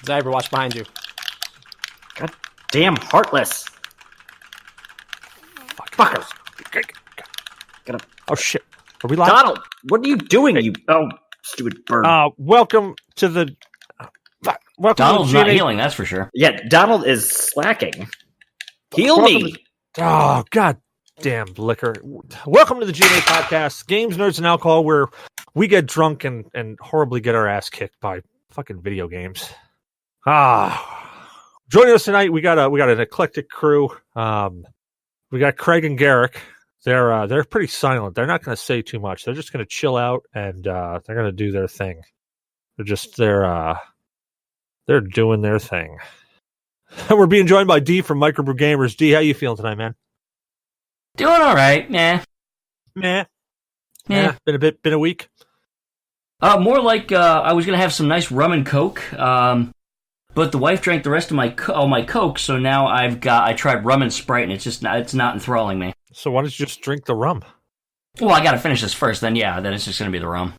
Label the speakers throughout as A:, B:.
A: Zyber, watch behind you.
B: God damn heartless. Fuckers. Get up.
C: Oh, shit. Are we live?
B: Donald, what are you doing, you... Oh, stupid bird.
C: Welcome to the... Welcome
D: Donald's
C: to the
D: not
C: G.N.A.
D: healing, that's for sure.
B: Yeah, Donald is slacking. Heal me!
C: Oh, god damn liquor. Welcome to the G.N.A. podcast, Games, Nerds, and Alcohol, where we get drunk and horribly get our ass kicked by fucking video games. Joining us tonight, we got an eclectic crew. We got Craig and Garrick. They're pretty silent. They're not going to say too much. They're just going to chill out and they're going to do their thing. They're doing their thing. We're being joined by Dee from Microbrew Gamers. Dee, how you feeling tonight, man?
D: Doing all right, nah.
C: Been a week.
D: More like I was gonna have some nice rum and coke, but the wife drank the rest of my coke, so now I tried rum and Sprite, and it's not enthralling me.
C: So why don't you just drink the rum?
D: Well, I gotta finish this first, then it's just gonna be the rum.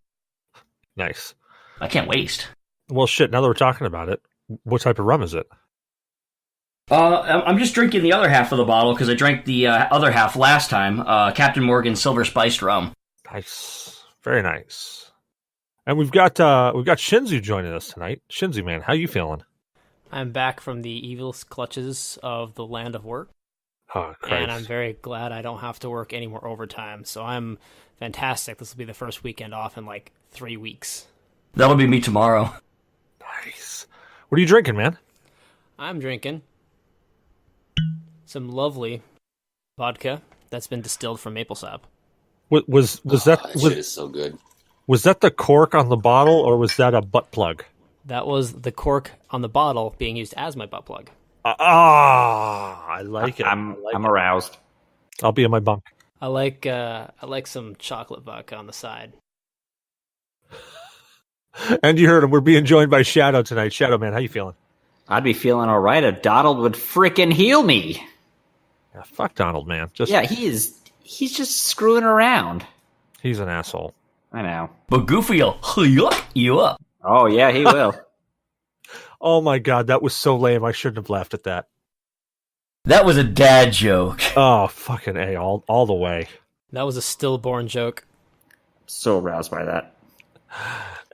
C: Nice.
D: I can't waste.
C: Well, shit. Now that we're talking about it, what type of rum is it?
D: I'm just drinking the other half of the bottle because I drank the other half last time. Captain Morgan Silver Spiced Rum.
C: Nice, very nice. And we've got Shinzu joining us tonight. Shinzu, man, how you feeling?
A: I'm back from the evil clutches of the land of work.
C: Oh, Christ.
A: And I'm very glad I don't have to work any more overtime. So I'm fantastic. This will be the first weekend off in like 3 weeks.
D: That'll be me tomorrow.
C: Nice. What are you drinking, man?
A: I'm drinking some lovely vodka that's been distilled from maple sap.
C: Was that
E: shit is so good.
C: Was that the cork on the bottle, or was that a butt plug?
A: That was the cork on the bottle being used as my butt plug.
C: I like it.
B: I'm aroused.
C: I'll be in my bunk.
A: I like some chocolate vodka on the side.
C: And you heard him. We're being joined by Shadow tonight. Shadow, man, how you feeling?
B: I'd be feeling all right if Donald would frickin' heal me.
C: Yeah, fuck Donald, man.
B: He's just screwing around.
C: He's an asshole.
B: I know.
D: But Goofy will hook you up.
B: Oh, yeah, he will.
C: Oh my god, that was so lame. I shouldn't have laughed at that.
D: That was a dad joke.
C: Oh, fucking A, all the way.
A: That was a stillborn joke.
B: So aroused by that.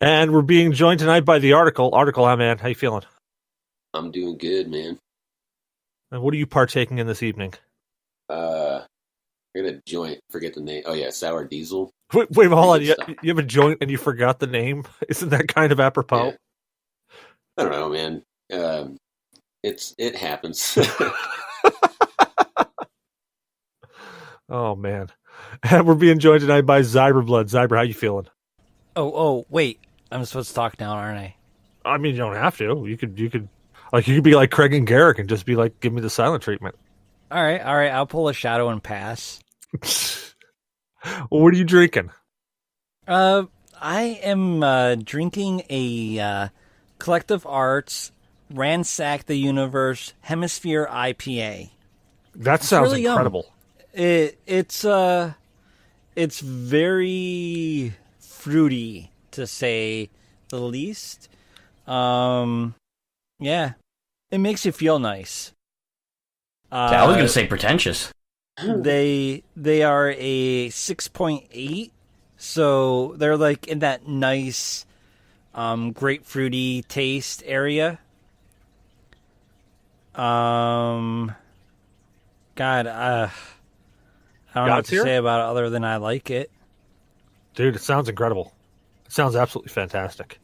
C: And we're being joined tonight by the Article. Article, hi, man. How you feeling?
E: I'm doing good, man.
C: And what are you partaking in this evening?
E: I got a joint. Forget the name. Oh yeah, Sour Diesel.
C: Wait, hold on. You have a joint and you forgot the name? Isn't that kind of apropos?
E: Yeah. I don't know, man. It happens.
C: Oh man. And we're being joined tonight by Zyber Blood. Zyber, how you feeling?
F: Oh, wait. I'm supposed to talk now, aren't I?
C: I mean, you don't have to. You could be like Craig and Garrick and just be like, give me the silent treatment.
F: All right. I'll pull a shadow and pass.
C: Well, what are you drinking?
F: I am drinking a Collective Arts Ransack the Universe Hemisphere IPA.
C: That sounds
F: really
C: incredible.
F: It's very fruity, to say the least. Yeah, it makes you feel nice.
D: I was gonna say pretentious.
F: They are a 6.8, so they're like in that nice grapefruity taste area. God, I don't know what to say about it other than I like it.
C: Dude, it sounds incredible. It sounds absolutely fantastic.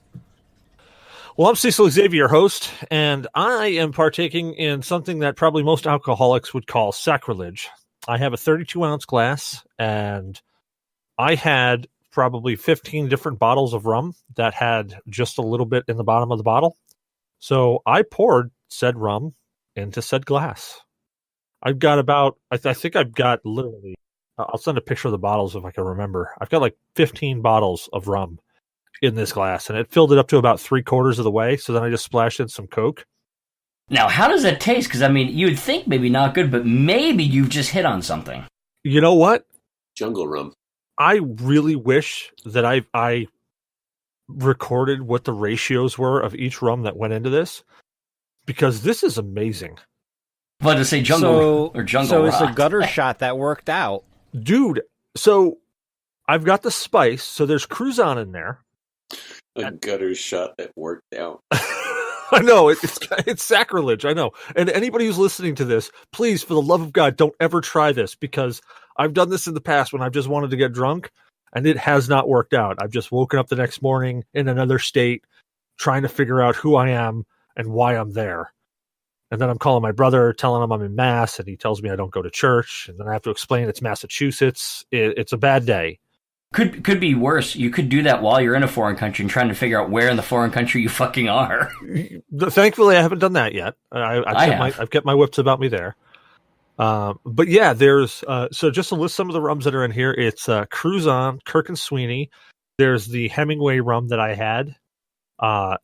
C: Well, I'm Cecil Xavier, your host, and I am partaking in something that probably most alcoholics would call sacrilege. I have a 32-ounce glass, and I had probably 15 different bottles of rum that had just a little bit in the bottom of the bottle. So I poured said rum into said glass. I've got I think I've got literally, I'll send a picture of the bottles if I can remember. I've got like 15 bottles of rum in this glass, and it filled it up to about 3/4 of the way. So then I just splashed in some Coke.
D: Now, how does that taste? Because, I mean, you would think maybe not good, but maybe you've just hit on something.
C: You know what?
E: Jungle rum.
C: I really wish that I recorded what the ratios were of each rum that went into this, because this is amazing.
D: But to say jungle or jungle
F: So
D: rot.
F: it's a gutter shot that worked out.
C: Dude, so I've got the spice, so there's Cruzan in there.
E: A gutter shot that worked out.
C: I know, it's sacrilege, I know. And anybody who's listening to this, please, for the love of God, don't ever try this, because I've done this in the past when I've just wanted to get drunk, and it has not worked out. I've just woken up the next morning in another state, trying to figure out who I am and why I'm there. And then I'm calling my brother, telling him I'm in Mass, and he tells me I don't go to church. And then I have to explain it's Massachusetts. It's a bad day.
D: Could be worse. You could do that while you're in a foreign country and trying to figure out where in the foreign country you fucking are.
C: Thankfully, I haven't done that yet. I've kept my wits about me there. But yeah, there's so just to list some of the rums that are in here. It's Cruzan, Kirk and Sweeney. There's the Hemingway rum that I had.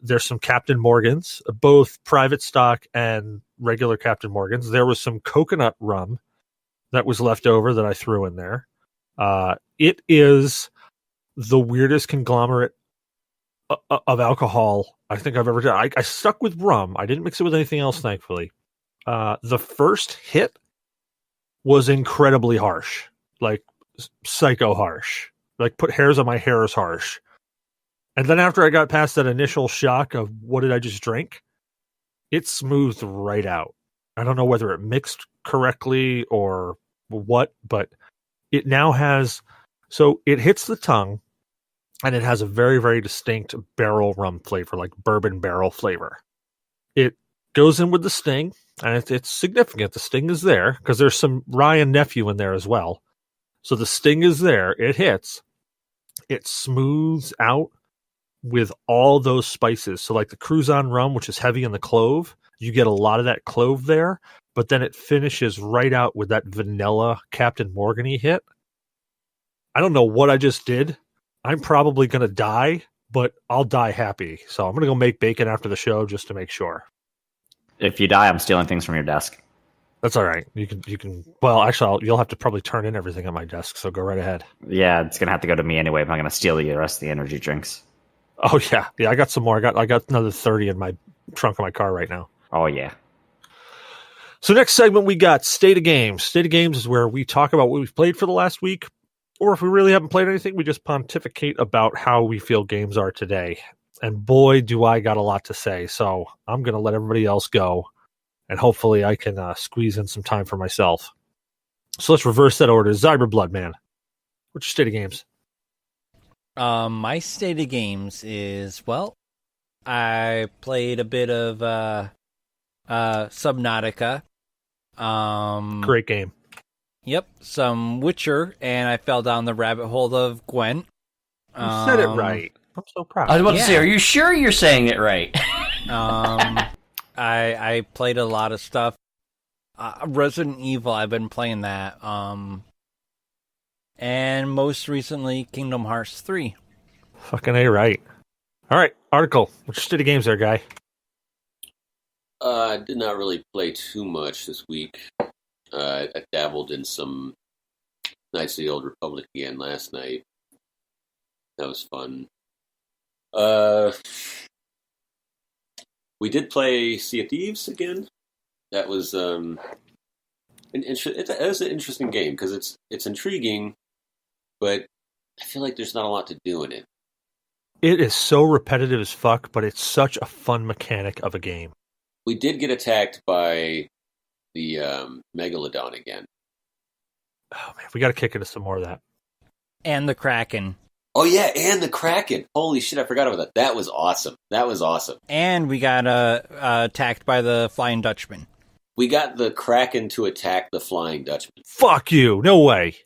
C: There's some Captain Morgans, both private stock and regular Captain Morgans. There was some coconut rum that was left over that I threw in there. It is the weirdest conglomerate of alcohol I think I've ever done. I stuck with rum. I didn't mix it with anything else, thankfully. The first hit was incredibly harsh, like psycho harsh, like put hairs on my hairs harsh. And then after I got past that initial shock of what did I just drink, it smoothed right out. I don't know whether it mixed correctly or what, but it now has, so it hits the tongue and it has a very, very distinct barrel rum flavor, like bourbon barrel flavor. It goes in with the sting, and it's significant. The sting is there because there's some rye and nephew in there as well. So the sting is there. It hits. It smooths out with all those spices. So like the Cruzan rum, which is heavy in the clove, you get a lot of that clove there, but then it finishes right out with that vanilla Captain Morgan-y hit. I don't know what I just did. I'm probably going to die, but I'll die happy. So I'm going to go make bacon after the show just to make sure.
B: If you die, I'm stealing things from your desk.
C: That's all right. You can. Well, actually, you'll have to probably turn in everything on my desk. So go right ahead.
B: Yeah, it's going to have to go to me anyway if I'm going to steal the rest of the energy drinks.
C: Oh yeah. I got some more. I got another 30 in my trunk of my car right now.
B: Oh yeah.
C: So next segment we got State of Games. State of Games is where we talk about what we've played for the last week, or if we really haven't played anything, we just pontificate about how we feel games are today. And boy, do I got a lot to say. So I'm going to let everybody else go, and hopefully I can squeeze in some time for myself. So let's reverse that order. Zyber Bloodman, what's your State of Games?
F: My State of Games is, well, I played a bit of Subnautica.
C: Great game.
F: Yep, some Witcher, and I fell down the rabbit hole of Gwent.
C: You said it right. I'm so proud.
D: I was about to say, are you sure you're saying it right?
F: I played a lot of stuff. Resident Evil, I've been playing that. And most recently, Kingdom Hearts 3.
C: Fucking A right. All right, Article. What's your State of Games there, guy?
E: I did not really play too much this week. I dabbled in some Knights of the Old Republic again last night. That was fun. We did play Sea of Thieves again. That was it was an interesting game because it's intriguing, but I feel like there's not a lot to do in it.
C: It is so repetitive as fuck, but it's such a fun mechanic of a game.
E: We did get attacked by the Megalodon again.
C: Oh man, we got to kick into some more of that.
F: And the Kraken.
E: Oh yeah, and the Kraken. Holy shit, I forgot about that. That was awesome.
F: And we got attacked by the Flying Dutchman.
E: We got the Kraken to attack the Flying Dutchman.
C: Fuck you. No way.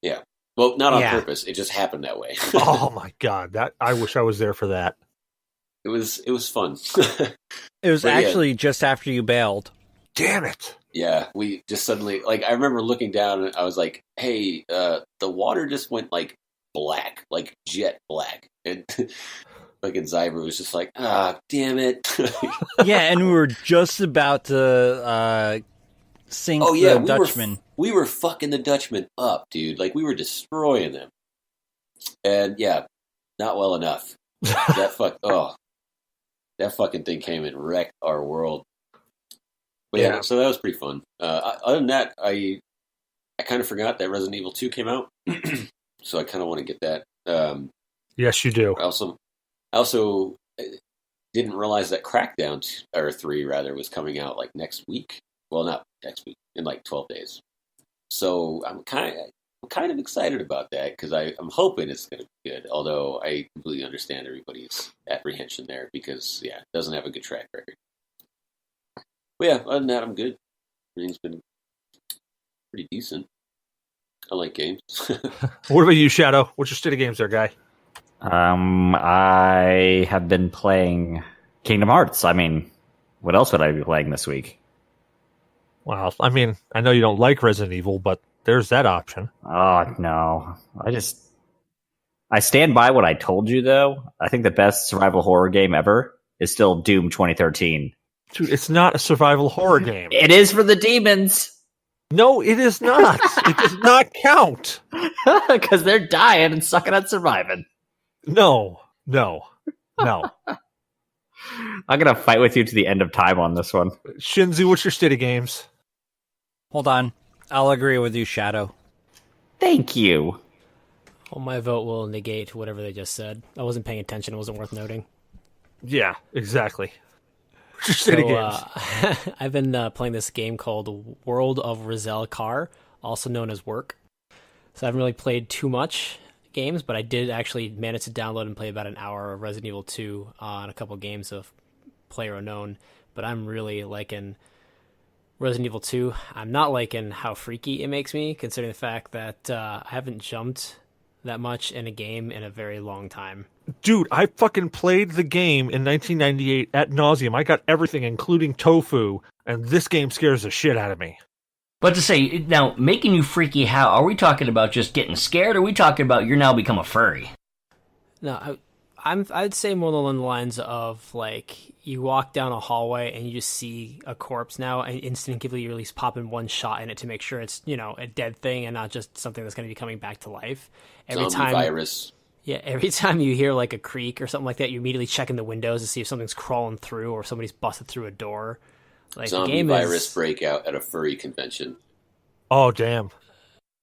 E: Yeah. Well, not on purpose. It just happened that way.
C: Oh my god, that I wish I was there for that.
E: It was fun.
F: It was actually just after you bailed.
C: Damn it.
E: Yeah, we just suddenly, like, I remember looking down and I was like, hey, the water just went, like, black, like jet black. And fucking Zyber was just like, damn it.
F: Yeah, and we were just about to sink the Dutchman.
E: We were fucking the Dutchman up, dude. Like, we were destroying them. And, yeah, not well enough. That fucking thing came and wrecked our world. But yeah, so that was pretty fun. Other than that, I kind of forgot that Resident Evil 2 came out, so I kind of want to get that.
C: Yes, you do.
E: I also didn't realize that Crackdown 3 rather was coming out like next week. Well, not next week, in like 12 days. So I'm kind of excited about that because I'm hoping it's going to be good. Although I completely understand everybody's apprehension there because it doesn't have a good track record. But yeah, other than that, I'm good. Everything's been pretty decent. I like games.
C: What about you, Shadow? What's your state of games there, guy?
B: I have been playing Kingdom Hearts. I mean, what else would I be playing this week?
C: Well, I mean, I know you don't like Resident Evil, but there's that option.
B: Oh, no. I stand by what I told you, though. I think the best survival horror game ever is still Doom 2013.
C: Dude, it's not a survival horror game.
B: It is for the demons.
C: No, it is not. It does not count.
B: Because they're dying and sucking at surviving.
C: No.
B: I'm going to fight with you to the end of time on this one.
C: Shinzu, what's your state of games?
F: Hold on. I'll agree with you, Shadow.
B: Thank you.
A: Well, my vote will negate whatever they just said. I wasn't paying attention. It wasn't worth noting.
C: Yeah, exactly. What's your state of games?
A: I've been playing this game called World of Rizal Car, also known as Work. So I haven't really played too much games, but I did actually manage to download and play about an hour of Resident Evil 2 and a couple games of PlayerUnknown. But I'm really liking Resident Evil 2. I'm not liking how freaky it makes me, considering the fact that I haven't jumped that much in a game in a very long time.
C: Dude, I fucking played the game in 1998 ad nauseum. I got everything, including tofu, and this game scares the shit out of me.
D: But to say, now, making you freaky, how? Are we talking about just getting scared, or are we talking about you're now become a furry?
A: No, I'd say more along the lines of, like, you walk down a hallway and you just see a corpse now, and instinctively you at least pop in one shot in it to make sure it's, a dead thing and not just something that's going to be coming back to life.
E: Zombie virus.
A: Yeah, every time you hear, like, a creak or something like that, you immediately check in the windows to see if something's crawling through or somebody's busted through a door. Like,
E: Zombie virus breakout at a furry convention.
C: Oh, damn.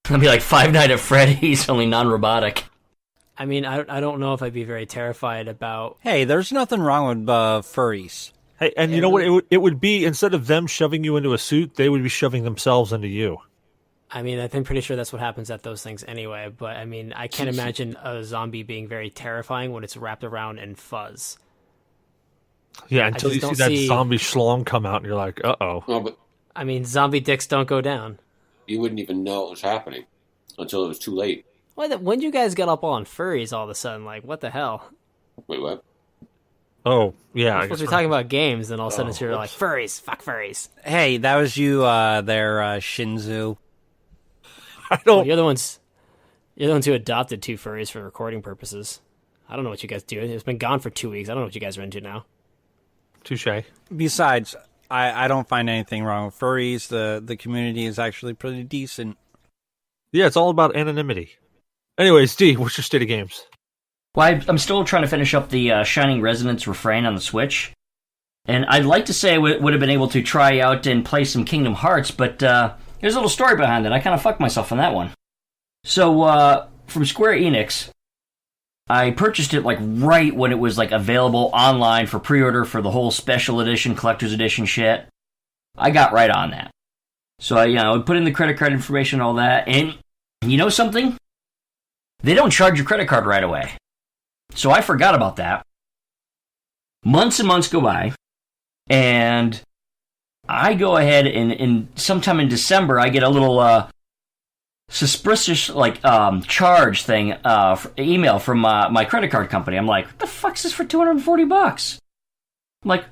D: It'll be like Five Nights at Freddy's, only non-robotic.
A: I mean, I don't know if I'd be very terrified about...
F: Hey, there's nothing wrong with furries.
C: Hey, and you know what? It would be, instead of them shoving you into a suit, they would be shoving themselves into you.
A: I mean, I'm pretty sure that's what happens at those things anyway, but I mean, I can't imagine a zombie being very terrifying when it's wrapped around in fuzz.
C: Yeah, until you see that zombie schlong come out and you're like, uh-oh.
E: No, but
A: I mean, zombie dicks don't go down.
E: You wouldn't even know it was happening until it was too late.
A: When you guys got up on furries all of a sudden? Like, what the hell?
E: Wait, what?
C: Oh, yeah.
A: We're supposed to be talking about games, and all of a sudden you're like, furries, fuck furries.
F: Hey, that was you there, Shinzu.
C: I don't...
A: Well, you're the ones who adopted two furries for recording purposes. I don't know what you guys do. It's been gone for 2 weeks. I don't know what you guys are into now.
C: Touche.
F: Besides, I don't find anything wrong with furries. The community is actually pretty decent.
C: Yeah, it's all about anonymity. Anyways, Dee, what's your state of games?
D: Well, I'm still trying to finish up the Shining Resonance Refrain on the Switch. And I'd like to say I would have been able to try out and play some Kingdom Hearts, but there's a little story behind it. I kind of fucked myself on that one. So, from Square Enix, I purchased it like right when it was like available online for pre-order for the whole special edition, collector's edition shit. I got right on that. So I put in the credit card information and all that, and you know something? They don't charge your credit card right away. So I forgot about that. Months and months go by, and I go ahead and sometime in December I get a little suspicious charge thing email from my credit card company. I'm like, what the fuck's this for $240? I'm like,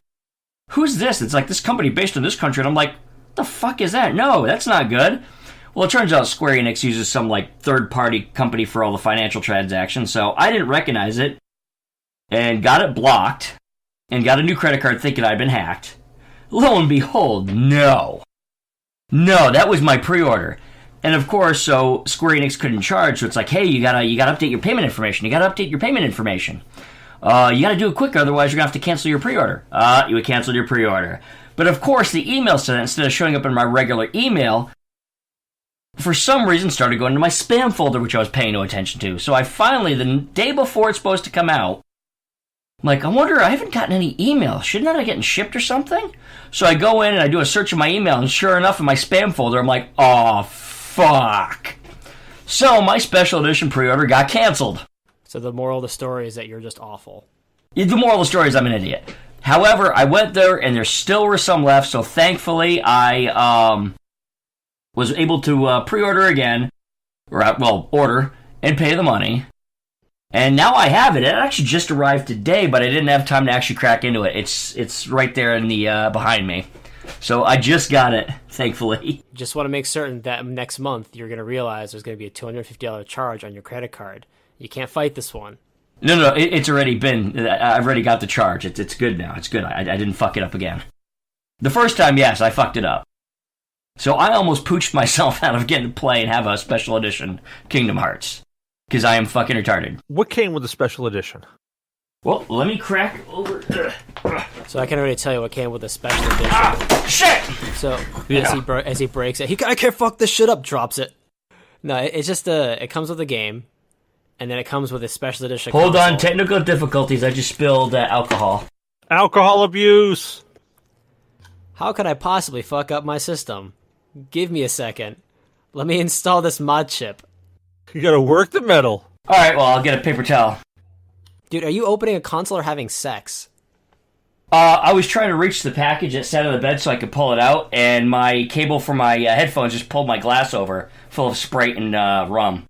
D: who's this? It's like this company based in this country, and I'm like, what the fuck is that? No, that's not good. Well, it turns out Square Enix uses some like third-party company for all the financial transactions, so I didn't recognize it and got it blocked and got a new credit card thinking I'd been hacked. Lo and behold, no, that was my pre-order. And of course, so Square Enix couldn't charge, so it's like, hey, you gotta update your payment information. You got to do it quick, otherwise you're going to have to cancel your pre-order. You would cancel your pre-order. But of course, the email sent, instead of showing up in my regular email, for some reason started going to my spam folder, which I was paying no attention to. So I finally, the day before it's supposed to come out, I'm like, I wonder, I haven't gotten any email. Shouldn't I be getting shipped or something? So I go in and I do a search in my email, and sure enough, in my spam folder, I'm like, oh, fuck. So my special edition pre-order got canceled.
A: So the moral of the story is that you're just awful.
D: The moral of the story is I'm an idiot. However, I went there, and there still were some left, so thankfully I was able to pre-order again, or order, and pay the money. And now I have it. It actually just arrived today, but I didn't have time to actually crack into it. It's right there in the behind me. So I just got it, thankfully.
A: Just want to make certain that next month you're going to realize there's going to be a $250 charge on your credit card. You can't fight this one.
D: No, it's already been. I've already got the charge. It's good now. It's good. I didn't fuck it up again. The first time, yes, I fucked it up. So I almost pooched myself out of getting to play and have a special edition Kingdom Hearts. Because I am fucking retarded.
C: What came with the special edition?
D: Well, let me crack over.
A: So I can already tell you what came with the special edition.
D: Shit!
A: So as he breaks it, I can't fuck this shit up. Drops it. No, it's just it comes with a game, and then it comes with a special edition.
D: Hold
A: console.
D: on, technical difficulties. I just spilled alcohol.
C: Alcohol abuse.
A: How could I possibly fuck up my system? Give me a second. Let me install this mod chip.
C: You gotta work the metal.
D: All right, well, I'll get a paper towel.
A: Dude, are you opening a console or having sex?
D: I was trying to reach the package that sat on the bed so I could pull it out, and my cable for my headphones just pulled my glass over, full of Sprite and rum.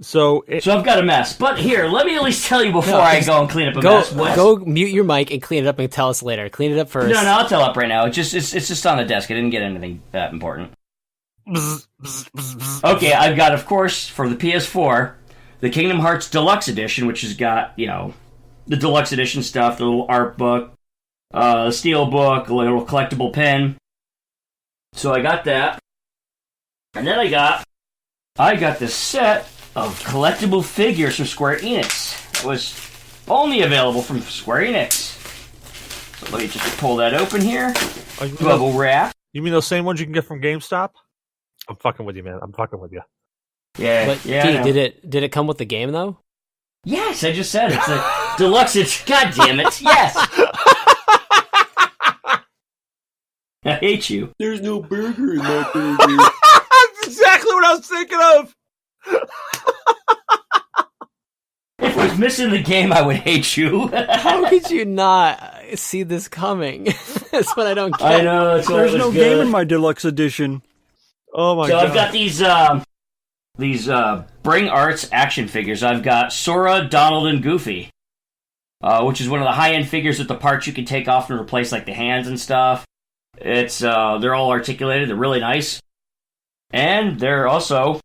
C: So
D: I've got a mess. But here, let me at least tell you before I go and clean up a mess.
A: Go mute your mic and clean it up and tell us later. Clean it up first.
D: No, I'll tell up right now. It's just on the desk. I didn't get anything that important. Okay, I've got, of course, for the PS4, the Kingdom Hearts Deluxe Edition, which has got, the Deluxe Edition stuff, the little art book, the steel book, a little collectible pin. So I got that. And then I got this set of collectible figures from Square Enix. That was only available from Square Enix. So let me just pull that open here. Bubble wrap.
C: You mean those same ones you can get from GameStop? I'm fucking with you, man. I'm fucking with you.
D: Yeah,
A: but
D: yeah.
A: Did it come with the game though?
D: Yes, I just said it's a deluxe. God damn it! Yes. I hate you.
E: There's no burger in that burger.
C: That's exactly what I was thinking of.
D: If I was missing the game, I would hate you.
A: How could you not see this coming? That's what I don't get.
D: I know.
F: There's no game in my deluxe edition.
C: Oh my god!
D: So I've got these Bring Arts action figures. I've got Sora, Donald, and Goofy, which is one of the high-end figures with the parts you can take off and replace, like the hands and stuff. It's they're all articulated. They're really nice, and they're also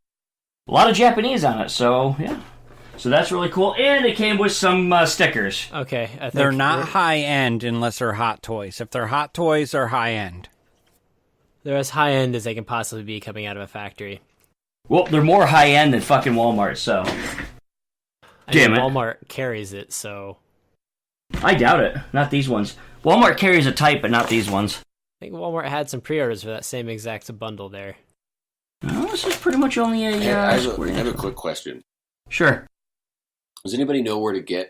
D: a lot of Japanese on it. So yeah, so that's really cool. And it came with some stickers.
A: Okay, I think
F: they're not high-end unless they're Hot Toys. If they're Hot Toys, they're high-end.
A: They're as high-end as they can possibly be coming out of a factory.
D: Well, they're more high-end than fucking Walmart, so... Damn it.
A: Walmart carries it, so...
D: I doubt it. Not these ones. Walmart carries a type, but not these ones.
A: I think Walmart had some pre-orders for that same exact bundle there.
D: No, this is pretty much only a...
E: I have a quick question.
D: Sure.
E: Does anybody know where to get,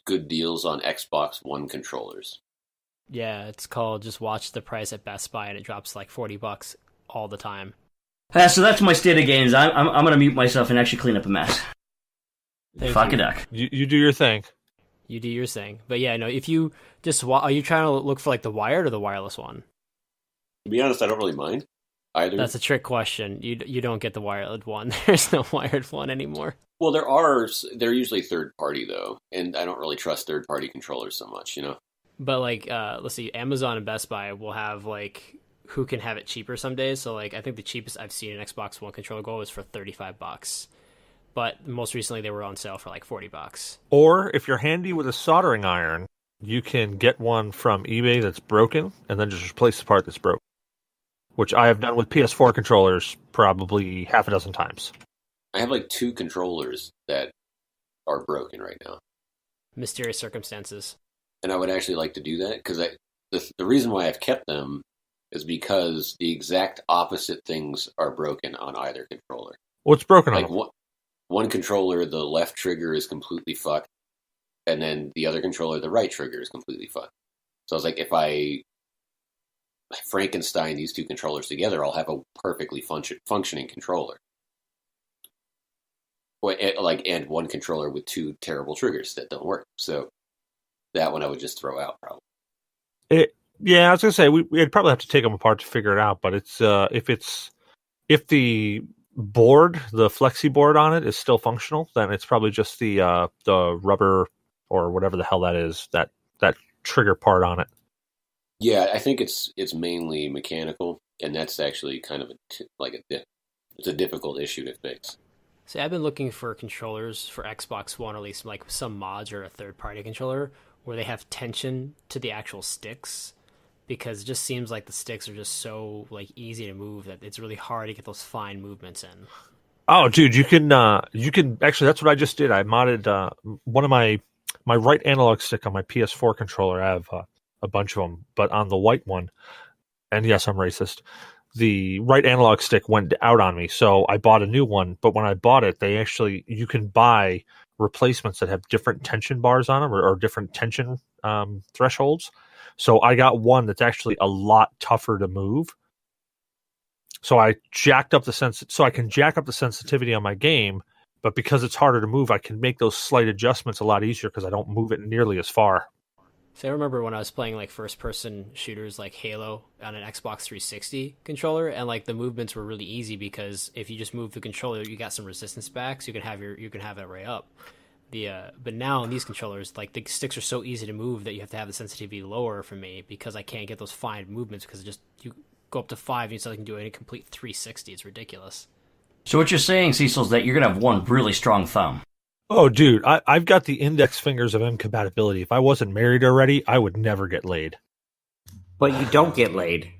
E: good deals on Xbox One controllers?
A: Yeah, it's called just watch the price at Best Buy, and it drops $40 all the time.
D: So that's my state of games. I'm going to mute myself and actually clean up a mess. Fuck a duck.
C: You do your thing.
A: You do your thing. But yeah, no, if you just... Are you trying to look for the wired or the wireless one?
E: To be honest, I don't really mind either.
A: That's a trick question. You don't get the wired one. There's no wired one anymore.
E: Well, they're usually third-party, though, and I don't really trust third-party controllers so much,
A: But let's see, Amazon and Best Buy will have who can have it cheaper some days. So I think the cheapest I've seen an Xbox One controller go was for $35. But most recently they were on sale for $40.
C: Or if you're handy with a soldering iron, you can get one from eBay that's broken and then just replace the part that's broken. Which I have done with PS4 controllers probably half a dozen times.
E: I have 2 controllers that are broken right now.
A: mysterious circumstances.
E: And I would actually like to do that because the reason why I've kept them is because the exact opposite things are broken on either controller.
C: What's broken on
E: Like
C: them?
E: one controller, the left trigger is completely fucked, and then the other controller, the right trigger is completely fucked. So I was like, if I Frankenstein these two controllers together, I'll have a perfectly functioning controller. And one controller with two terrible triggers that don't work. So that one I would just throw out probably.
C: Yeah, I was gonna say we'd probably have to take them apart to figure it out. But it's if the board, the flexi board on it is still functional, then it's probably just the rubber or whatever the hell that is, that trigger part on it.
E: Yeah, I think it's mainly mechanical, and that's actually kind of it's a difficult issue to fix.
A: See, I've been looking for controllers for Xbox One, or at least like some mods or a third-party controller where they have tension to the actual sticks, because it just seems like the sticks are just so like easy to move that it's really hard to get those fine movements in.
C: Oh, dude, you can actually. That's what I just did. I modded one of my right analog stick on my PS4 controller. I have a bunch of them, but on the white one, and yes, I'm racist. The right analog stick went out on me, so I bought a new one. But when I bought it, you can buy replacements that have different tension bars on them or different tension thresholds. So I got one that's actually a lot tougher to move. So I jacked up so I can jack up the sensitivity on my game, but because it's harder to move, I can make those slight adjustments a lot easier because I don't move it nearly as far.
A: So I remember when I was playing like first-person shooters like Halo on an Xbox 360 controller, and like the movements were really easy because if you just move the controller, you got some resistance back, so you can have it right up. But now in these controllers, like the sticks are so easy to move that you have to have the sensitivity lower for me because I can't get those fine movements because you go up to 5 and you still can do any complete 360. It's ridiculous.
D: So what you're saying, Cecil, is that you're gonna have one really strong thumb.
C: Oh, dude, I've got the index fingers of incompatibility. If I wasn't married already, I would never get laid.
B: But you don't get laid.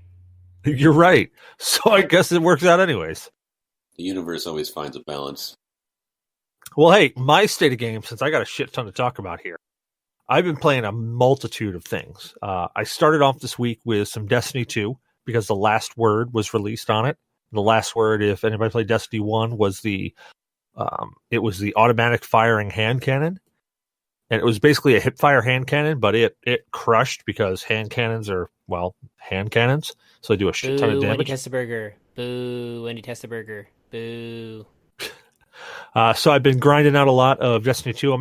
C: You're right. So I guess it works out anyways.
E: The universe always finds a balance.
C: Well, hey, my state of game, since I got a shit ton to talk about here, I've been playing a multitude of things. I started off this week with some Destiny 2 because the last word was released on it. The last word, if anybody played Destiny 1, was the automatic firing hand cannon. And it was basically a hip fire hand cannon, but it crushed because hand cannons are, well, hand cannons. So they do a shit ton of damage.
A: Wendy Testerberger. Boo, Wendy Testerberger. Boo.
C: So I've been grinding out a lot of Destiny 2. In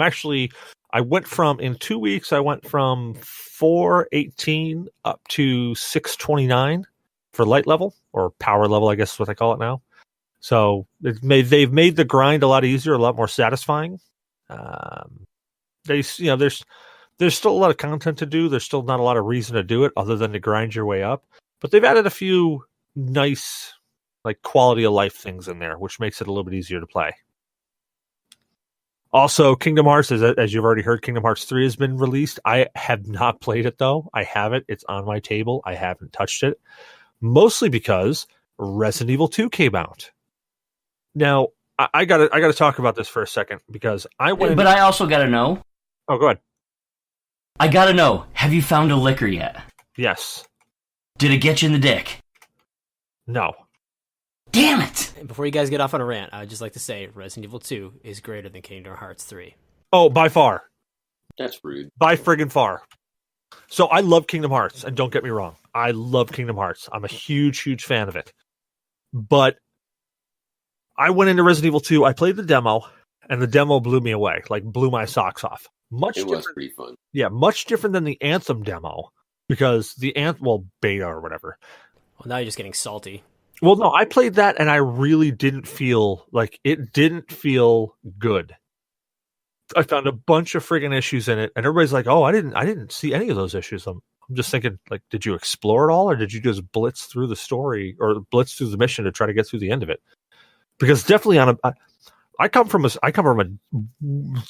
C: 2 weeks, I went from 418 up to 629 for light level, or power level, I guess is what they call it now. So they've made the grind a lot easier, a lot more satisfying. There's still a lot of content to do. There's still not a lot of reason to do it other than to grind your way up. But they've added a few nice, like, quality of life things in there, which makes it a little bit easier to play. Also, Kingdom Hearts, as you've already heard, Kingdom Hearts 3 has been released. I have not played it, though. I have it. It's on my table. I haven't touched it. Mostly because Resident Evil 2 came out. Now, I gotta talk about this for a second because I went.
D: But I also gotta know.
C: Oh, go ahead.
D: I gotta know. Have you found a liquor yet?
C: Yes.
D: Did it get you in the dick?
C: No.
D: Damn it!
A: Before you guys get off on a rant, I would just like to say Resident Evil 2 is greater than Kingdom Hearts 3.
C: Oh, by far.
E: That's rude.
C: By friggin' far. So I love Kingdom Hearts, and don't get me wrong. I love Kingdom Hearts. I'm a huge, huge fan of it. But I went into Resident Evil 2, I played the demo, and the demo blew me away. Like, blew my socks off.
E: It was pretty fun.
C: Yeah, much different than the Anthem demo. Because the beta or whatever.
A: Well, now you're just getting salty.
C: Well, no, I played that and I really didn't feel good. I found a bunch of friggin' issues in it, and everybody's like, "Oh, I didn't see any of those issues." I'm just thinking, like, did you explore it all, or did you just blitz through the story or blitz through the mission to try to get through the end of it? Because definitely I come from a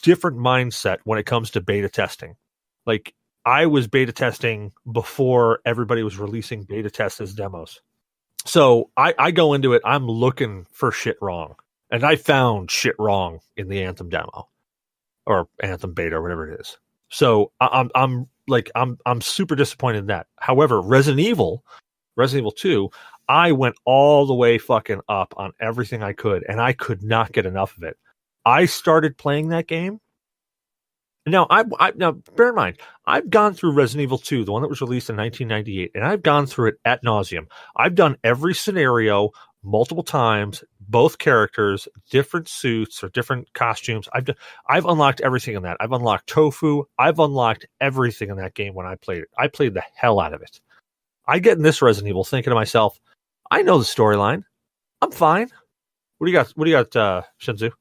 C: different mindset when it comes to beta testing. Like, I was beta testing before everybody was releasing beta tests as demos. So I go into it, I'm looking for shit wrong. And I found shit wrong in the Anthem demo. Or Anthem beta, or whatever it is. So I'm super disappointed in that. However, Resident Evil 2, I went all the way fucking up on everything I could, and I could not get enough of it. I started playing that game. Now, now bear in mind, I've gone through Resident Evil 2, the one that was released in 1998, and I've gone through it ad nauseum. I've done every scenario multiple times, both characters, different suits or different costumes. I've unlocked everything in that. I've unlocked Tofu. I've unlocked everything in that game when I played it. I played the hell out of it. I get in this Resident Evil thinking to myself, I know the storyline. I'm fine. What do you got? Shinzu?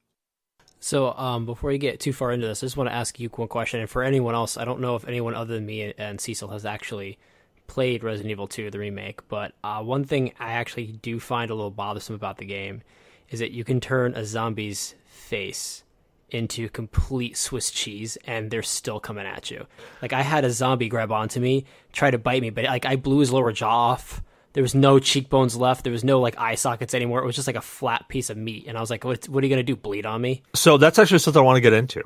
A: So before you get too far into this, I just want to ask you one question. And for anyone else, I don't know if anyone other than me and Cecil has actually played Resident Evil 2, the remake. But one thing I actually do find a little bothersome about the game is that you can turn a zombie's face into complete Swiss cheese, and they're still coming at you. Like, I had a zombie grab onto me, try to bite me, but like I blew his lower jaw off. There was no cheekbones left. There was no like eye sockets anymore. It was just like a flat piece of meat. And I was like, what are you going to do? Bleed on me?
C: So that's actually something I want to get into.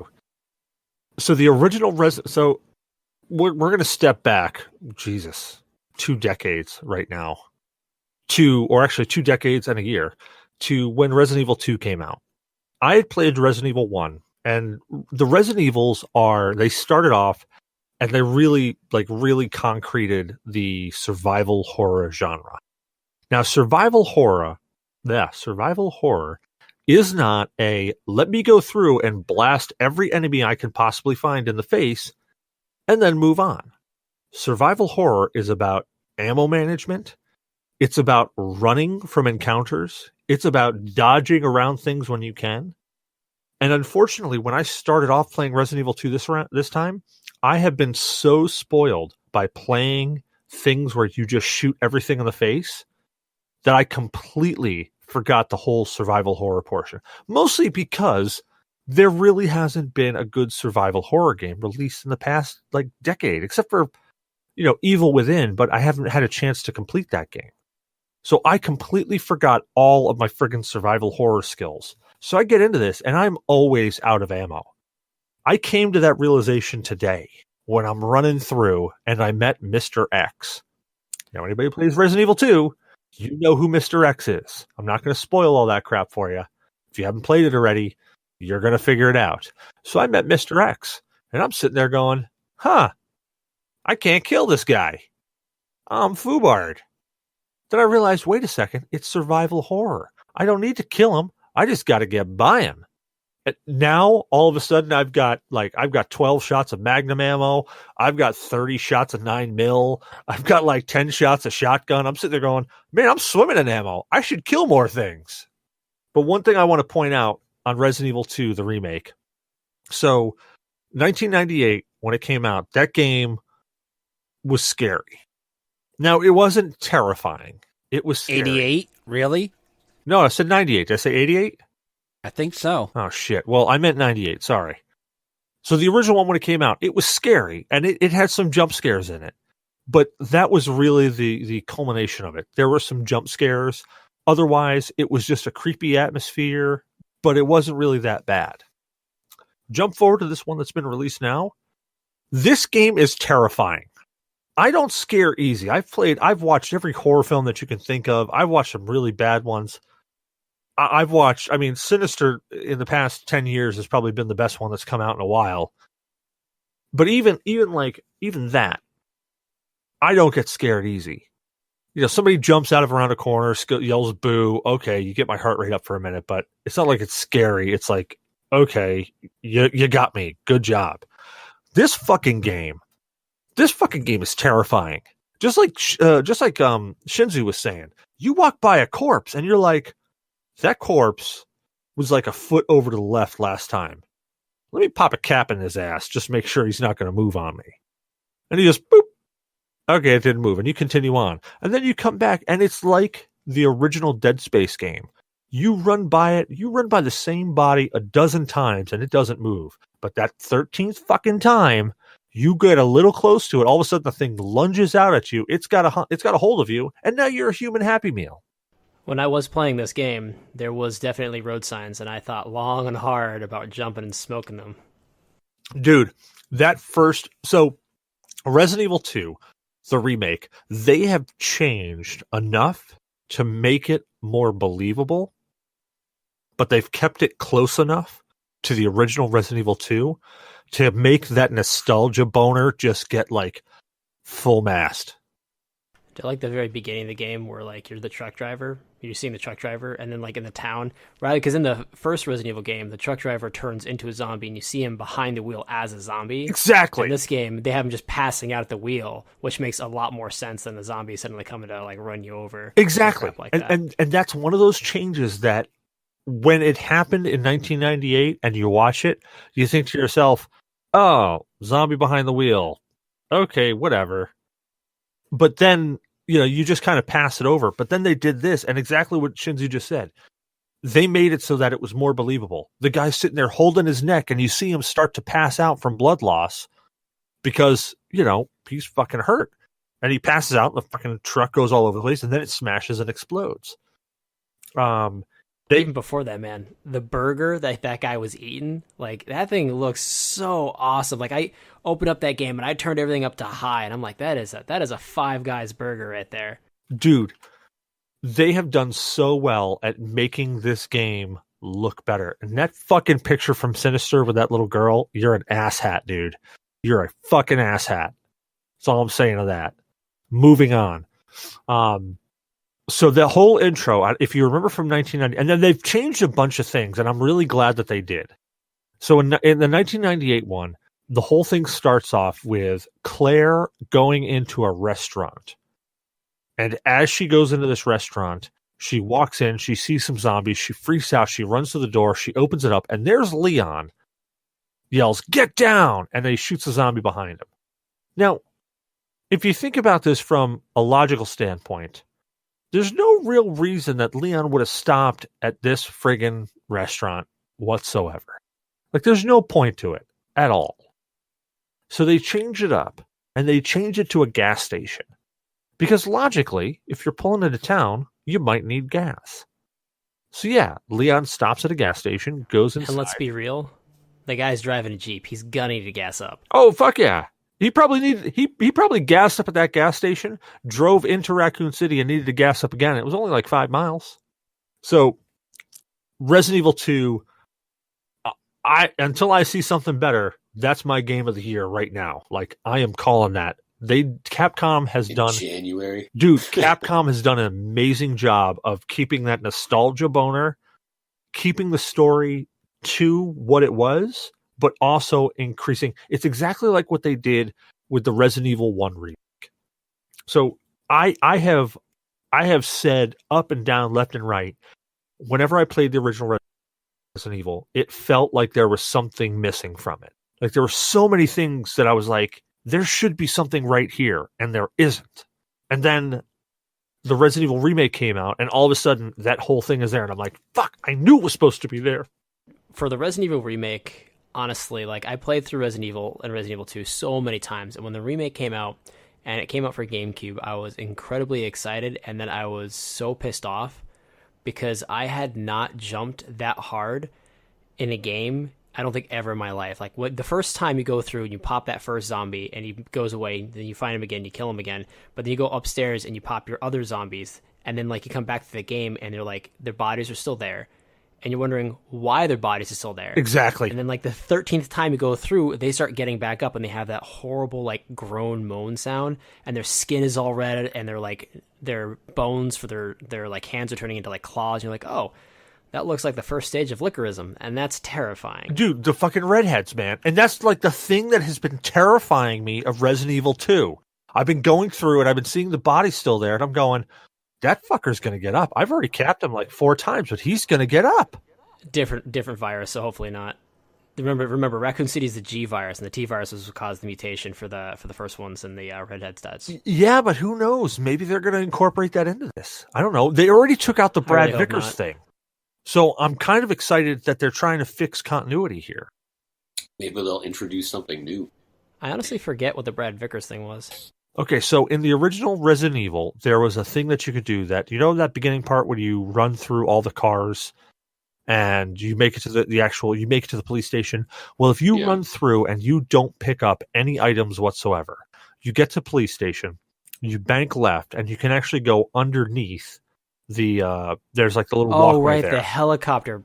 C: So the original so we're going to step back, Jesus, 2 decades right now, or actually 2 decades and a year, to when Resident Evil 2 came out. I had played Resident Evil 1, and the Resident Evils they started off, and they really concreted the survival horror genre. Now, survival horror is not let me go through and blast every enemy I can possibly find in the face and then move on. Survival horror is about ammo management. It's about running from encounters. It's about dodging around things when you can. And unfortunately, when I started off playing Resident Evil 2 this time, I have been so spoiled by playing things where you just shoot everything in the face that I completely forgot the whole survival horror portion. Mostly because there really hasn't been a good survival horror game released in the past decade, except for, Evil Within, but I haven't had a chance to complete that game. So I completely forgot all of my friggin' survival horror skills. So I get into this, and I'm always out of ammo. I came to that realization today when I'm running through, and I met Mr. X. Now, anybody who plays Resident Evil 2, you know who Mr. X is. I'm not going to spoil all that crap for you. If you haven't played it already, you're going to figure it out. So I met Mr. X, and I'm sitting there going, I can't kill this guy. I'm foobard. Then I realized, wait a second, it's survival horror. I don't need to kill him. I just got to get by him. And now, all of a sudden, I've got 12 shots of Magnum ammo. I've got 30 shots of 9mm. I've got 10 shots of shotgun. I'm sitting there going, man, I'm swimming in ammo. I should kill more things. But one thing I want to point out on Resident Evil 2, the remake. So, 1998, when it came out, that game was scary. Now, it wasn't terrifying. It was scary.
F: 88? Really?
C: No, I said 98. Did I say 88?
F: I think so.
C: Oh, shit. Well, I meant 98. Sorry. So the original one, when it came out, it was scary, and it had some jump scares in it. But that was really the culmination of it. There were some jump scares. Otherwise, it was just a creepy atmosphere, but it wasn't really that bad. Jump forward to this one that's been released now. This game is terrifying. I don't scare easy. I've watched every horror film that you can think of. I've watched some really bad ones. Sinister in the past 10 years has probably been the best one that's come out in a while. But even that, I don't get scared easy. Somebody jumps out of around a corner, yells boo. Okay, you get my heart rate up for a minute, but it's not like it's scary. It's like, okay, you got me. Good job. This fucking game is terrifying. Just like Shinzu was saying, you walk by a corpse and you're like, that corpse was like a foot over to the left last time. Let me pop a cap in his ass, just make sure he's not going to move on me. And he just boop. Okay, it didn't move, and you continue on. And then you come back, and it's like the original Dead Space game. You run by the same body a dozen times, and it doesn't move. But that 13th fucking time, you get a little close to it. All of a sudden, the thing lunges out at you. It's got a hold of you, and now you're a human Happy Meal.
A: When I was playing this game, there was definitely road signs, and I thought long and hard about jumping and smoking them.
C: Dude, so Resident Evil 2, the remake, they have changed enough to make it more believable, but they've kept it close enough to the original Resident Evil 2 to make that nostalgia boner just get like full mast.
A: I like the very beginning of the game where like you're the truck driver, you're seeing the truck driver, and then like in the town, right? Because in the first Resident Evil game, the truck driver turns into a zombie, and you see him behind the wheel as a zombie.
C: Exactly.
A: In this game, they have him just passing out at the wheel, which makes a lot more sense than the zombie suddenly coming to like run you over.
C: Exactly.
A: Like that.
C: And that's one of those changes that when it happened in 1998 and you watch it, you think to yourself, "Oh, zombie behind the wheel. Okay, whatever." But then, you just kind of pass it over. But then they did this, and exactly what Shinzu just said. They made it so that it was more believable. The guy's sitting there holding his neck, and you see him start to pass out from blood loss because, he's fucking hurt. And he passes out, and the fucking truck goes all over the place, and then it smashes and explodes.
A: Even before that, man, the burger that guy was eating, like that thing looks so awesome. Like I opened up that game and I turned everything up to high, and I'm like, that is a Five Guys burger right there,
C: dude. They have done so well at making this game look better. And that fucking picture from Sinister with that little girl, you're an asshat, dude. You're a fucking asshat. That's all I'm saying to that. Moving on. So the whole intro, if you remember from 1990, and then they've changed a bunch of things, and I'm really glad that they did. So in the 1998 one, the whole thing starts off with Claire going into a restaurant. And as she goes into this restaurant, she walks in, she sees some zombies, she freaks out, she runs to the door, she opens it up, and there's Leon, yells, "Get down!" And then he shoots a zombie behind him. Now, if you think about this from a logical standpoint, there's no real reason that Leon would have stopped at this friggin' restaurant whatsoever. Like, there's no point to it at all. So they change it up, and they change it to a gas station. Because logically, if you're pulling into town, you might need gas. So yeah, Leon stops at a gas station, goes inside.
A: And let's be real, the guy's driving a Jeep. He's gunning to gas up.
C: Oh, fuck yeah. He probably gassed up at that gas station, drove into Raccoon City, and needed to gas up again. It was only like 5 miles. So, Resident Evil 2, until I see something better, that's my game of the year right now. Like, I am calling that. Capcom has done
E: January.
C: Dude, Capcom has done an amazing job of keeping that nostalgia boner, keeping the story to what it was, but also increasing. It's exactly like what they did with the Resident Evil 1 remake. So I have said up and down, left and right, whenever I played the original Resident Evil, it felt like there was something missing from it. Like there were so many things that I was like, there should be something right here, and there isn't. And then the Resident Evil remake came out, and all of a sudden that whole thing is there, and I'm like, fuck, I knew it was supposed to be there.
A: For the Resident Evil remake, honestly, like I played through Resident Evil and Resident Evil 2 so many times, and when the remake came out, and it came out for GameCube, I was incredibly excited, and then I was so pissed off because I had not jumped that hard in a game, I don't think ever in my life. Like the first time you go through and you pop that first zombie and he goes away, then you find him again, you kill him again, but then you go upstairs and you pop your other zombies, and then like you come back to the game and they're like, their bodies are still there. And you're wondering why their bodies are still there.
C: Exactly.
A: And then like the 13th time you go through, they start getting back up and they have that horrible like groan moan sound, and their skin is all red, and they're like their bones for their like hands are turning into like claws. And you're like, oh, that looks like the first stage of liquorism, and that's terrifying.
C: Dude, the fucking redheads, man. And that's like the thing that has been terrifying me of Resident Evil 2. I've been going through it, I've been seeing the body still there, and I'm going, that fucker's going to get up. I've already capped him like 4 times, but he's going to get up.
A: Different virus, so hopefully not. Remember, Raccoon City is the G virus, and the T virus was what caused the mutation for the first ones in the redhead stats.
C: Yeah, but who knows? Maybe they're going to incorporate that into this. I don't know. They already took out the Brad Vickers thing. So I'm kind of excited that they're trying to fix continuity here.
E: Maybe they'll introduce something new.
A: I honestly forget what the Brad Vickers thing was.
C: Okay, so in the original Resident Evil, there was a thing that you could do that, that beginning part when you run through all the cars and you make it to you make it to the police station. Well, if you run through and you don't pick up any items whatsoever, you get to police station, you bank left, and you can actually go underneath there's like the little walkway there.
A: The helicopter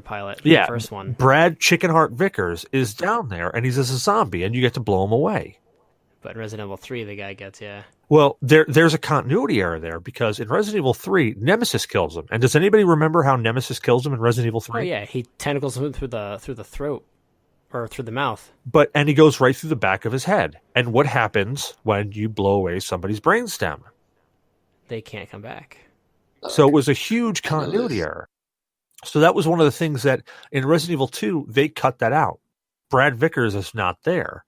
A: pilot.
C: Yeah,
A: the first one.
C: Brad Chickenheart Vickers is down there, and he's as a zombie, and you get to blow him away.
A: But in Resident Evil 3, the guy gets,
C: Well, there's a continuity error there, because in Resident Evil 3, Nemesis kills him. And does anybody remember how Nemesis kills him in Resident Evil 3?
A: Oh yeah, he tentacles him through the throat or through the mouth.
C: And he goes right through the back of his head. And what happens when you blow away somebody's brainstem?
A: They can't come back.
C: So it was a huge continuity error. So that was one of the things that in Resident Evil 2, they cut that out. Brad Vickers is not there.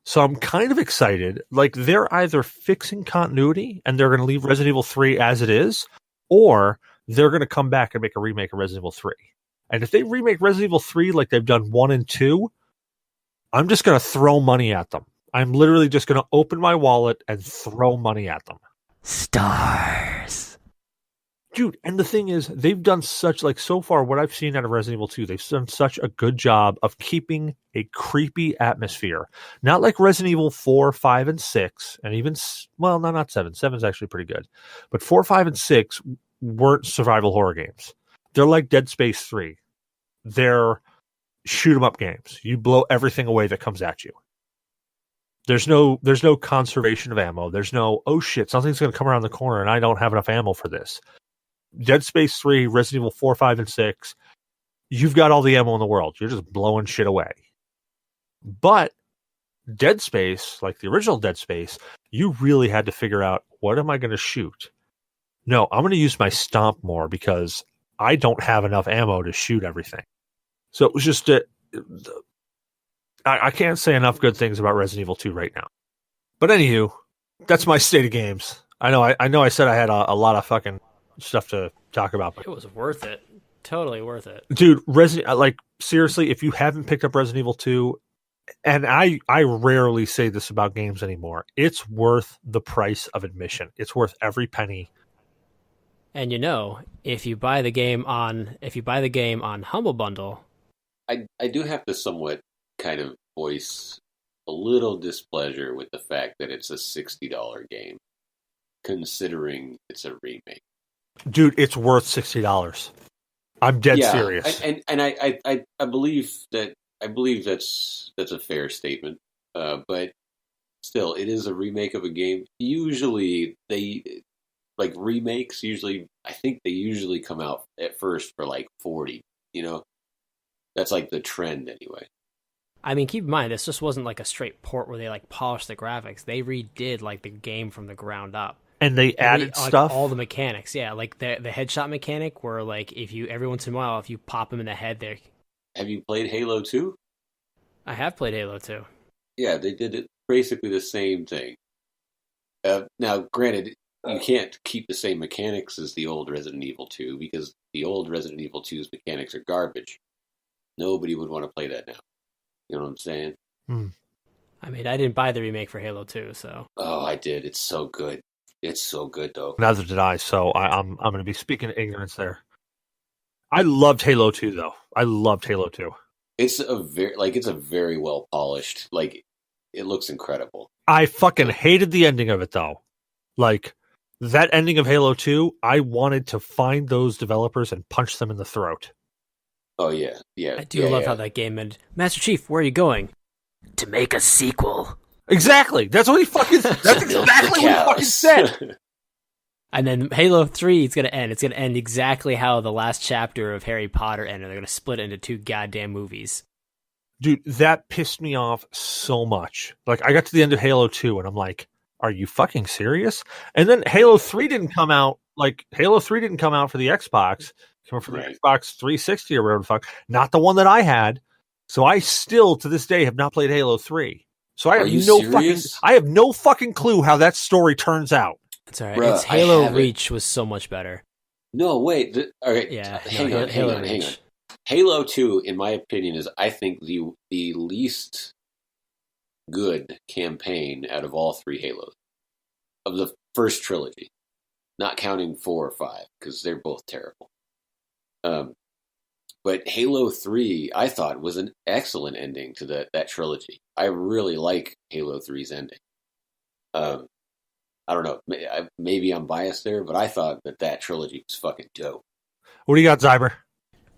C: So I'm kind of excited. Like, they're either fixing continuity and they're going to leave Resident Evil 3 as it is, or they're going to come back and make a remake of Resident Evil 3. And if they remake Resident Evil 3 like they've done 1 and 2, I'm just going to throw money at them. I'm literally just going to open my wallet and throw money at them.
A: Stars.
C: Dude, and the thing is, they've done such, like, so far, what I've seen out of Resident Evil 2, they've done such a good job of keeping a creepy atmosphere. Not like Resident Evil 4, 5, and 6, and even, well, no, not 7. 7's actually pretty good. But 4, 5, and 6 weren't survival horror games. They're like Dead Space 3. They're shoot-'em-up games. You blow everything away that comes at you. There's no conservation of ammo. There's no, oh shit, something's going to come around the corner and I don't have enough ammo for this. Dead Space 3, Resident Evil 4, 5, and 6, you've got all the ammo in the world. You're just blowing shit away. But Dead Space, like the original Dead Space, you really had to figure out, what am I going to shoot? No, I'm going to use my stomp more because I don't have enough ammo to shoot everything. So it was just I can't say enough good things about Resident Evil 2 right now. But anywho, that's my state of games. I know I said I had a lot of fucking stuff to talk about.
A: It was worth it. Totally worth it.
C: Dude, seriously, if you haven't picked up Resident Evil 2, and I rarely say this about games anymore, it's worth the price of admission. It's worth every penny.
A: And if you buy the game on Humble Bundle,
E: I do have to somewhat kind of voice a little displeasure with the fact that it's a $60 game, considering it's a remake.
C: Dude, it's worth $60. I'm dead serious.
E: And I believe that's a fair statement. But still, it is a remake of a game. Usually remakes I think they usually come out at first for like 40, That's like the trend anyway.
A: I mean, keep in mind, this just wasn't like a straight port where they like polished the graphics. They redid like the game from the ground up.
C: And they added stuff?
A: All the mechanics, yeah. Like the headshot mechanic where like every once in a while, if you pop them in the head, there.
E: Have you played Halo 2?
A: I have played Halo 2.
E: Yeah, they did it basically the same thing. Now, granted, you can't keep the same mechanics as the old Resident Evil 2 because the old Resident Evil 2's mechanics are garbage. Nobody would want to play that now. You know what I'm saying?
A: I mean, I didn't buy the remake for Halo 2, so.
E: Oh, I did. It's so good. It's so good, though.
C: Neither did I, so I'm going to be speaking ignorance there. I loved Halo 2, though. I loved Halo 2.
E: It's a very well polished. Like, it looks incredible.
C: I fucking hated the ending of it, though. Like, that ending of Halo 2, I wanted to find those developers and punch them in the throat.
E: Oh, yeah.
A: I do love how that game ended. Master Chief, where are you going? To make a sequel.
C: Exactly. That's what he fucking. That's exactly what he fucking said.
A: And then Halo 3 is going to end. It's going to end exactly how the last chapter of Harry Potter ended. They're going to split it into 2 goddamn movies.
C: Dude, that pissed me off so much. Like, I got to the end of Halo 2, and I'm like, are you fucking serious? And then Halo 3 didn't come out. Like, Halo 3 didn't come out for the Xbox. It came out for the Xbox 360 or whatever the fuck. Not the one that I had. So I still, to this day, have not played Halo 3. So I have no fucking clue how that story turns out.
A: It's all right. Bruh, it's Halo Reach was so much better.
E: No, wait. All right.
A: Yeah.
E: Hang on. Halo 2, in my opinion, is, I think, the least good campaign out of all 3 Halos. Of the first trilogy. Not counting 4 or 5, because they're both terrible. But Halo 3, I thought, was an excellent ending to that trilogy. I really like Halo 3's ending. I don't know. Maybe I'm biased there, but I thought that trilogy was fucking dope.
C: What do you got, Zyber?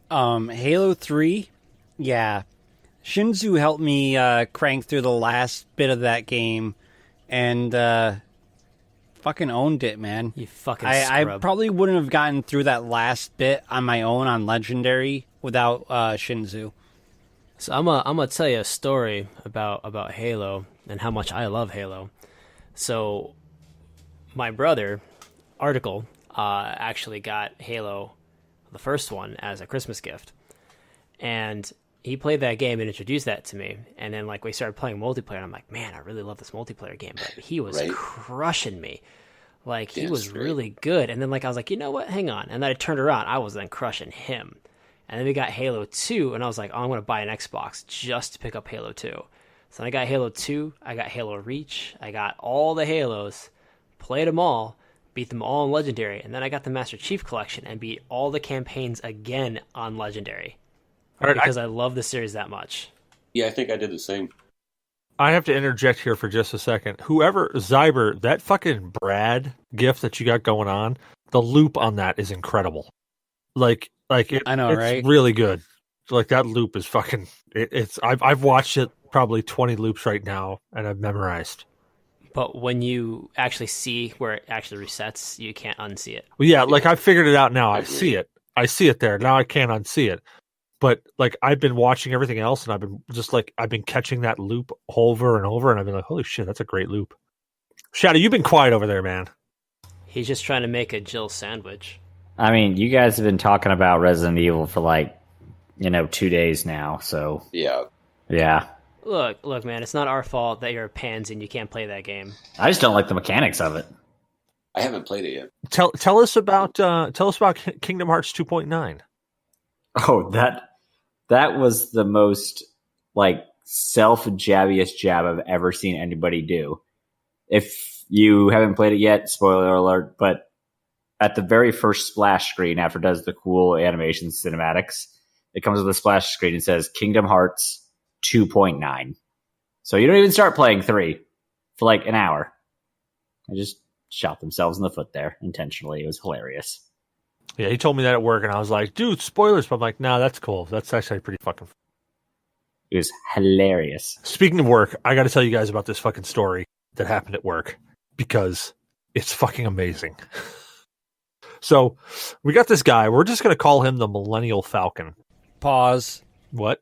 F: Halo 3, yeah. Shinzu helped me crank through the last bit of that game, and fucking owned it, man.
A: You fucking
F: I
A: scrub.
F: probably wouldn't have gotten through that last bit on my own on Legendary without Shinzu.
A: So I'm gonna tell you a story about Halo and how much I love Halo. So my brother, Article, actually got Halo, the first one, as a Christmas gift, and he played that game and introduced that to me. And then we started playing multiplayer, and I'm like, man, I really love this multiplayer game. But he was crushing me. He was really good. And then I was like, you know what? Hang on. And then I turned around. I was then crushing him. And then we got Halo 2, and I was like, oh, I'm going to buy an Xbox just to pick up Halo 2. So I got Halo 2, I got Halo Reach, I got all the Halos, played them all, beat them all on Legendary, and then I got the Master Chief Collection and beat all the campaigns again on Legendary.
C: All right,
A: because I love the series that much.
E: Yeah, I think I did the same.
C: I have to interject here for just a second. Whoever, Zyber, that fucking Brad gift that you got going on, the loop on that is incredible. I know, right? It's really good. That loop is fucking. I've watched it probably 20 loops right now, and I've memorized.
A: But when you actually see where it actually resets, you can't unsee it.
C: Well, yeah, I figured it out now. I see it. I see it there. Now I can't unsee it. But I've been watching everything else, and I've been I've been catching that loop over and over, and I've been like, holy shit, that's a great loop. Shadow, you've been quiet over there, man.
A: He's just trying to make a Jill sandwich.
B: I mean, you guys have been talking about Resident Evil for 2 days now, so yeah.
A: Look, man, it's not our fault that you're a pansy and you can't play that game.
B: I just don't like the mechanics of it.
E: I haven't played it yet.
C: Tell us about Kingdom Hearts 2.9.
B: Oh, that was the most self-jabbiest jab I've ever seen anybody do. If you haven't played it yet, spoiler alert, but at the very first splash screen after it does the cool animation cinematics, it comes with a splash screen and says Kingdom Hearts 2.9. So you don't even start playing 3 for an hour. They just shot themselves in the foot there intentionally. It was hilarious.
C: Yeah, he told me that at work, and I was like, dude, spoilers. But I'm like, nah, that's cool. That's actually pretty fucking fun.
B: It was hilarious.
C: Speaking of work, I got to tell you guys about this fucking story that happened at work because it's fucking amazing. So we got this guy. We're just going to call him the Millennial Falcon.
F: Pause.
C: What?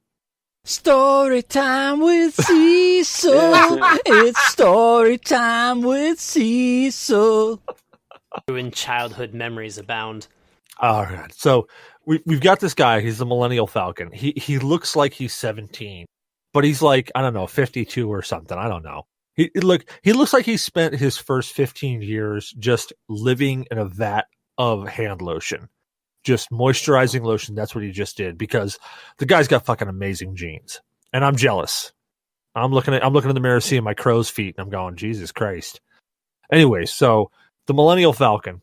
F: Story time with Cecil. It's story time with Cecil.
A: When childhood memories abound.
C: All right. So we've got this guy. He's the Millennial Falcon. He looks like he's 17, but he's I don't know, 52 or something. I don't know. He looks like he spent his first 15 years just living in a vat of hand lotion, just moisturizing lotion. That's what he just did because the guy's got fucking amazing genes, and I'm jealous. I'm looking in the mirror, seeing my crow's feet, and I'm going, Jesus Christ. Anyway, so the Millennial Falcon,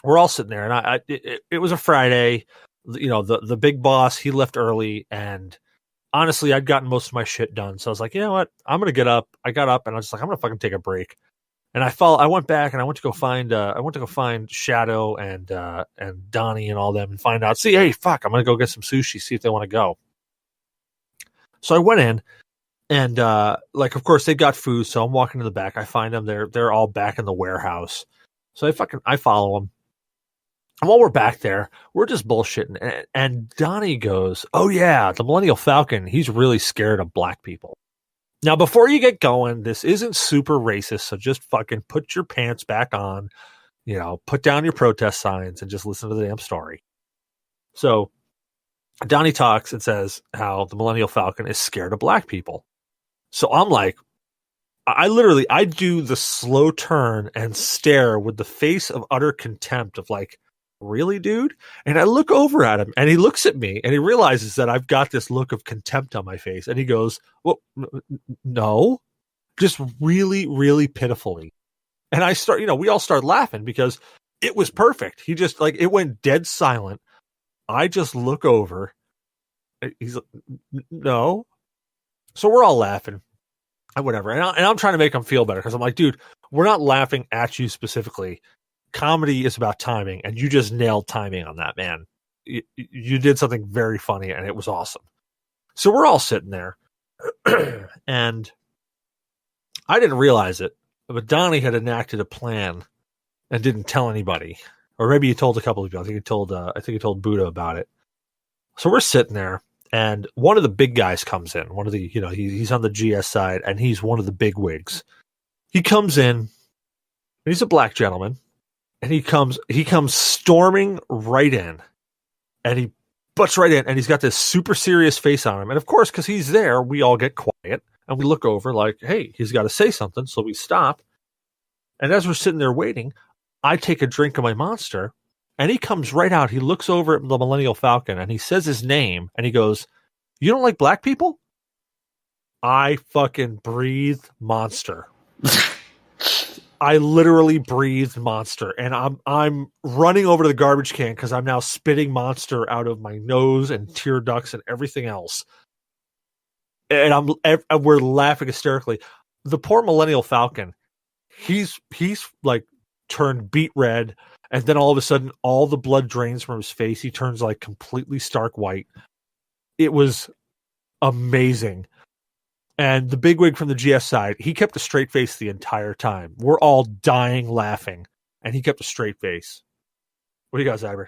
C: we're all sitting there, and it was a Friday. The big boss, he left early, and honestly, I'd gotten most of my shit done, so I was like, you know what, I'm gonna get up. I got up, and I was just like, I'm gonna fucking take a break. And I went back and I went to go find Shadow and Donnie and all them and find out. See, hey, fuck, I'm gonna go get some sushi. See if they want to go. So I went in, and of course they got food. So I'm walking to the back. I find them. They're all back in the warehouse. So I follow them. And while we're back there, we're just bullshitting. And Donnie goes, "Oh yeah, the Millennial Falcon. He's really scared of black people." Now, before you get going, this isn't super racist, so just fucking put your pants back on, put down your protest signs and just listen to the damn story. So Donnie talks and says how the Millennial Falcon is scared of black people. So I'm like, I do the slow turn and stare with the face of utter contempt of really, dude? And I look over at him, and he looks at me, and he realizes that I've got this look of contempt on my face, and he goes, well, no, just really, really pitifully. And I start, we all start laughing because it was perfect. He just, it went dead silent. I just look over, He's like, no. So we're all laughing and whatever. And I'm trying to make him feel better because I'm like, dude, we're not laughing at you specifically. Comedy is about timing, and you just nailed timing on that, man. You did something very funny, and it was awesome. So we're all sitting there, and I didn't realize it, but Donnie had enacted a plan and didn't tell anybody, or maybe he told a couple of people. I think he told Buddha about it. So we're sitting there, and one of the big guys comes in. One of the, he's on the GS side, and he's one of the big wigs. He comes in, and he's a black gentleman, and he comes storming right in, and he butts right in, and he's got this super serious face on him. And of course, because he's there, we all get quiet, and we look over like, hey, he's got to say something. So we stop, and as we're sitting there waiting, I take a drink of my Monster, and he comes right out. He looks over at the Millennial Falcon, and he says his name, and he goes, "You don't like black people?" I fucking breathed Monster. I literally breathed Monster, and I'm running over to the garbage can because I'm now spitting Monster out of my nose and tear ducts and everything else. And we're laughing hysterically. The poor Millennial Falcon, he's like turned beet red, and then all of a sudden all the blood drains from his face. He turns like completely stark white. It was amazing. And the bigwig from the GS side, he kept a straight face the entire time. We're all dying laughing, and he kept a straight face. What do you got, Zyber?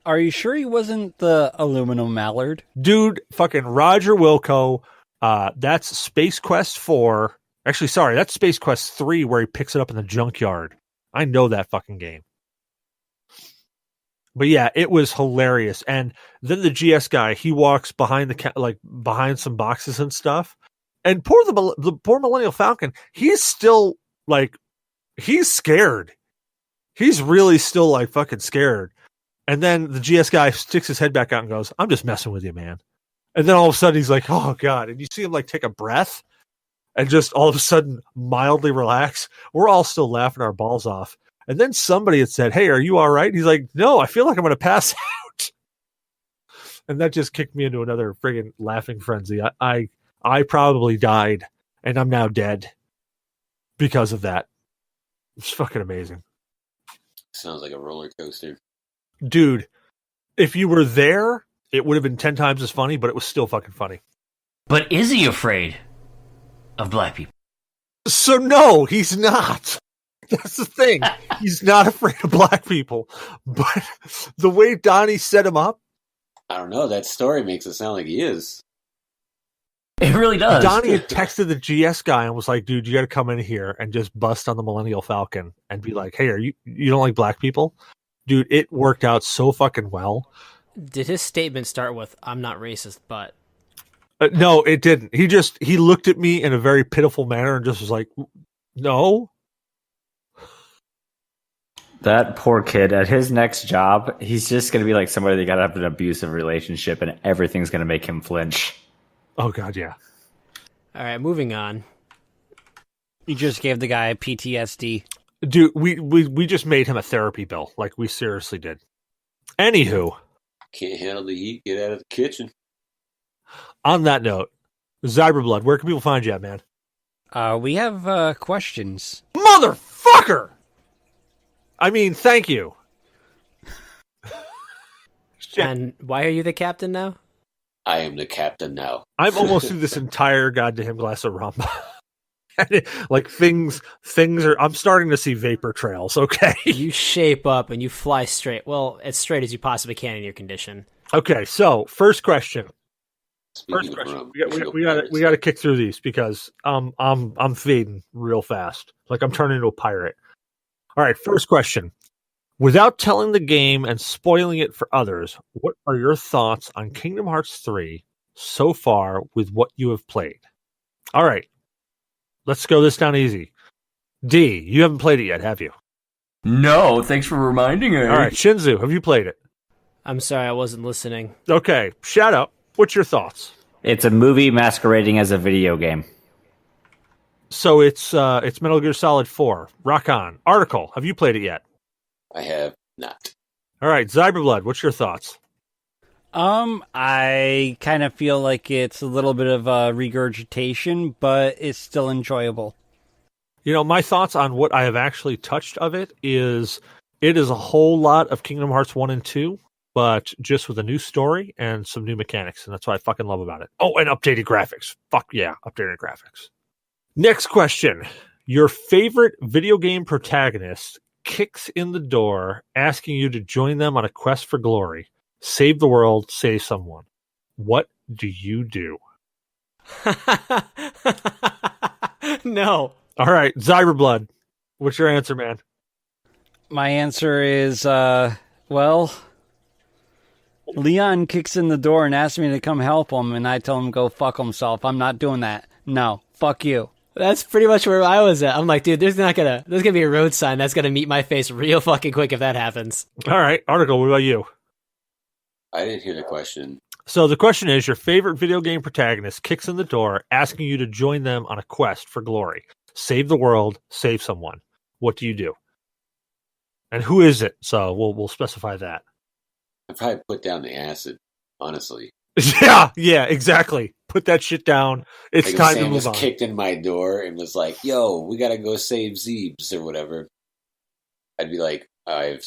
F: Are you sure he wasn't the aluminum mallard?
C: Dude, fucking Roger Wilco. That's Space Quest 4. Actually, sorry, that's Space Quest 3 where he picks it up in the junkyard. I know that fucking game. But yeah, it was hilarious. And then the GS guy, he walks behind behind some boxes and stuff. And the poor Millennial Falcon, he's still like, he's scared. He's really still like fucking scared. And then the GS guy sticks his head back out and goes, "I'm just messing with you, man." And then all of a sudden he's like, "Oh God." And you see him like take a breath and just all of a sudden mildly relax. We're all still laughing our balls off. And then somebody had said, "Hey, are you all right?" And he's like, "No, I feel like I'm going to pass out." And that just kicked me into another friggin' laughing frenzy. I probably died, and I'm now dead because of that. It's fucking amazing.
E: Sounds like a roller coaster.
C: Dude, if you were there, it would have been 10 times as funny, but it was still fucking funny.
D: But is he afraid of black people?
C: So no, he's not. That's the thing. He's not afraid of black people. But the way Donnie set him up,
E: I don't know. That story makes it sound like he is.
D: It really does.
C: Donnie had texted the GS guy and was like, "Dude, you got to come in here and just bust on the Millennial Falcon and be like, hey, you don't like black people?" Dude, it worked out so fucking well.
A: Did his statement start with, "I'm not racist, but"?
C: No, it didn't. He looked at me in a very pitiful manner and just was like, "No."
B: That poor kid, at his next job, he's just going to be like somebody that got up in an abusive relationship and everything's going to make him flinch.
C: Oh, God, yeah.
A: All right, moving on.
F: You just gave the guy PTSD.
C: Dude, we just made him a therapy bill. Like, we seriously did. Anywho.
E: Can't handle the heat, get out of the kitchen.
C: On that note, Zyberblood, where can people find you at, man?
F: We have questions.
C: Motherfucker! I mean, thank you.
A: And why are you the captain now?
E: I am the captain now.
C: I'm almost through this entire goddamn glass of rum. Like things are. I'm starting to see vapor trails. Okay,
A: You shape up and you fly straight. Well, as straight as you possibly can in your condition.
C: Okay, so first question.
E: Speaking
C: First
E: of
C: question.
E: rum,
C: We got to kick through these because I'm fading real fast. Like I'm turning into a pirate. All right, first question. Without telling the game and spoiling it for others, what are your thoughts on Kingdom Hearts 3 so far with what you have played? All right, let's go this down easy. D, you haven't played it yet, have you?
D: No, thanks for reminding me.
C: All right, Shinzu, have you played it?
A: I'm sorry, I wasn't listening.
C: Okay, shout out. What's your thoughts?
B: It's a movie masquerading as a video game.
C: So it's Metal Gear Solid 4. Rock on. Article, have you played it yet?
E: I have not.
C: All right, Zyberblood, what's your thoughts?
F: I kind of feel like it's a little bit of a regurgitation, but it's still enjoyable.
C: My thoughts on what I have actually touched of it is a whole lot of Kingdom Hearts 1 and 2, but just with a new story and some new mechanics, and that's what I fucking love about it. Oh, and updated graphics. Fuck yeah, updated graphics. Next question. Your favorite video game protagonist kicks in the door asking you to join them on a quest for glory. Save the world, save someone. What do you do?
A: No.
C: All right, Zyberblood. What's your answer, man?
F: My answer is, Leon kicks in the door and asks me to come help him, and I tell him go fuck himself. I'm not doing that. No, fuck you.
A: That's pretty much where I was at. I'm like, dude, there's gonna be a road sign that's gonna meet my face real fucking quick if that happens.
C: All right, Article, what about you?
E: I didn't hear the question.
C: So the question is, your favorite video game protagonist kicks in the door asking you to join them on a quest for glory. Save the world, save someone. What do you do? And who is it? So we'll specify that.
E: I'd probably put down the acid, honestly.
C: Yeah, exactly. Put that shit down. It's
E: like
C: time
E: if Sam
C: to move
E: was
C: on.
E: Kicked in my door and was like, "Yo, we gotta go save Zeebs or whatever." I'd be like, "I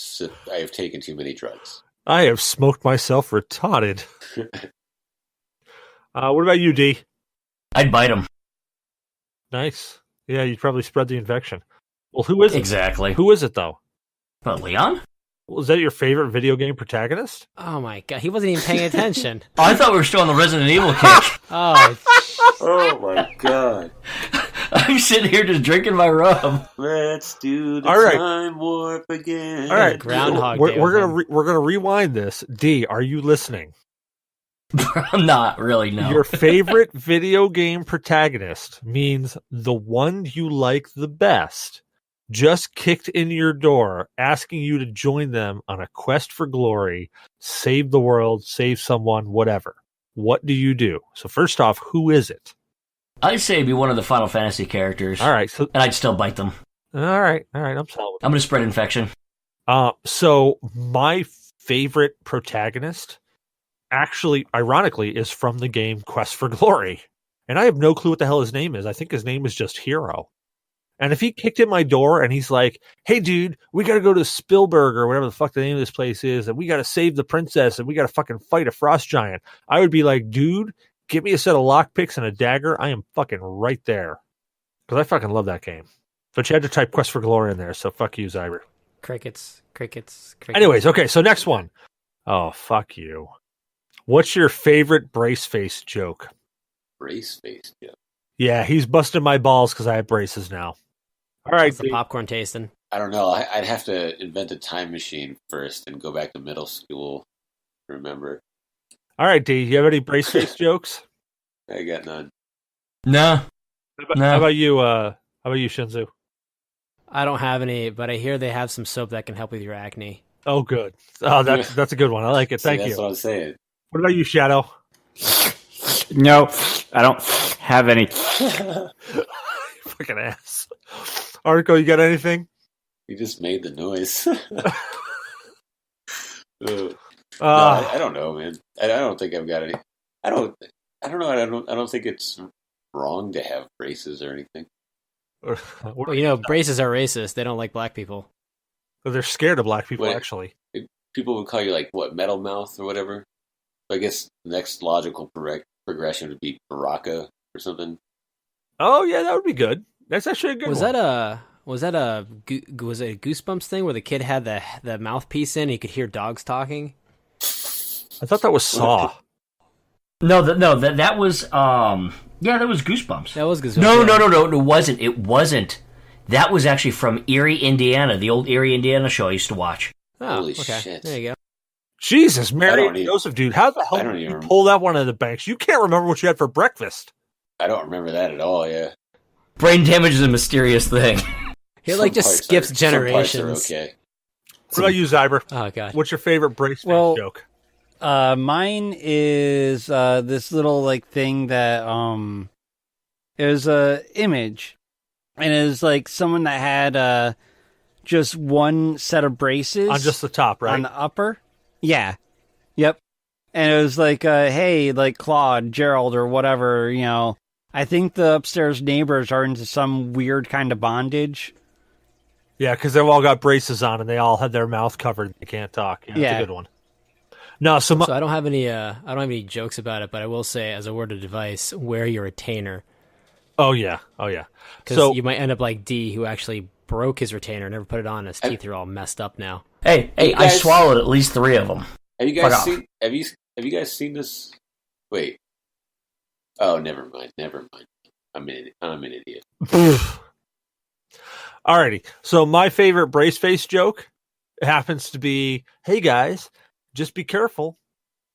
E: have taken too many drugs.
C: I have smoked myself retarded." What about you, D?
D: I'd bite him.
C: Nice. Yeah, you'd probably spread the infection. Well, who is it?
D: Exactly.
C: Who is it, though?
D: But Leon?
C: Was that your favorite video game protagonist?
A: Oh my god, he wasn't even paying attention.
D: Oh, I thought we were still on the Resident Evil kick.
A: Oh,
E: Oh my god!
D: I'm sitting here just drinking my rum.
E: Let's do the
C: All right.
E: time warp again.
C: All right,
A: Groundhog Day
C: we're
A: with
C: gonna we're gonna rewind this. D, are you listening?
D: I'm not really, no.
C: Your favorite video game protagonist means the one you like the best just kicked in your door asking you to join them on a quest for glory, save the world, save someone, whatever. What do you do? So first off, who is it?
D: I'd say it'd be one of the Final Fantasy characters.
C: All right. So
D: And I'd still bite them.
C: all right. I'm solid.
D: I'm going to spread infection.
C: So my favorite protagonist actually, ironically, is from the game Quest for Glory. And I have no clue what the hell his name is. I think his name is just Hero. And if he kicked in my door and he's like, "Hey, dude, we got to go to Spielberg or whatever the fuck the name of this place is, and we got to save the princess and we got to fucking fight a frost giant," I would be like, "Dude, give me a set of lockpicks and a dagger. I am fucking right there." Because I fucking love that game. But you had to type Quest for Glory in there, so fuck you, Zyber.
A: crickets.
C: Anyways, okay, so next one. Oh, fuck you. What's your favorite brace face joke?
E: Brace face, yeah.
C: Yeah, he's busting my balls because I have braces now. All right,
A: How's the popcorn tasting?
E: I don't know. I'd have to invent a time machine first and go back to middle school. Remember?
C: all right, D, you have any brace face jokes?
E: I got none.
D: No.
C: How about you, Shinzu?
A: I don't have any, but I hear they have some soap that can help with your acne.
C: Oh, good. Oh, that's a good one. I like it.
E: See,
C: Thank
E: that's
C: you.
E: what I'm saying.
C: What about you, Shadow?
B: No, I don't have any.
C: Fucking ass. Article, you got anything?
E: You just made the noise. No, I don't know, man. I don't think I've got any. I don't know. I don't think it's wrong to have braces or anything.
A: Well, braces are racist. They don't like black people.
C: They're scared of black people,
E: Wait.
C: actually.
E: People would call you like what, metal mouth or whatever. So I guess the next logical progression would be Baraka or something.
C: Oh, yeah, that would be good. That's actually a good
A: Was
C: one.
A: it a Goosebumps thing where the kid had the mouthpiece in? And he could hear dogs talking.
C: I thought that was Saw.
D: No, that was, that was Goosebumps.
A: That was Goosebumps.
D: No,
A: yeah.
D: no, it wasn't. It wasn't. That was actually from Erie, Indiana, the old Erie, Indiana show I used to watch.
A: Oh,
E: Holy
A: okay.
E: shit.
A: There you go.
C: Jesus, Mary
E: I
C: and
E: don't
C: Joseph, dude. How the
E: I
C: hell
E: don't
C: did you
E: even-
C: pull that one out of the banks? You can't remember what you had for breakfast.
E: I don't remember that at all. Yeah,
D: Brain damage is a mysterious thing.
A: He just
E: Some
A: skips
E: parts
A: generations.
E: are okay.
C: What about you, Zyber?
A: Oh god.
C: What's your favorite brace face
F: Well,
C: joke?
F: Mine is this little thing that it was a image, and it was like someone that had just one set of braces
C: On just the top, right?
F: on the upper. Yeah. Yep. And it was like, hey, like Claude, Gerald, or whatever, I think the upstairs neighbors are into some weird kind of bondage.
C: Yeah, because they've all got braces on and they all had their mouth covered. They can't talk. Yeah, that's a good one. No,
A: So I don't have any jokes about it, but I will say, as a word of advice, wear your retainer.
C: Oh yeah.
A: Because you might end up like Dee, who actually broke his retainer, never put it on. His teeth are all messed up now.
D: Hey, I swallowed at least 3 of them.
E: Have you guys seen? Have you guys seen this? Wait. Oh, never mind. I'm an idiot.
C: Alrighty. So my favorite brace face joke happens to be, "Hey guys, just be careful,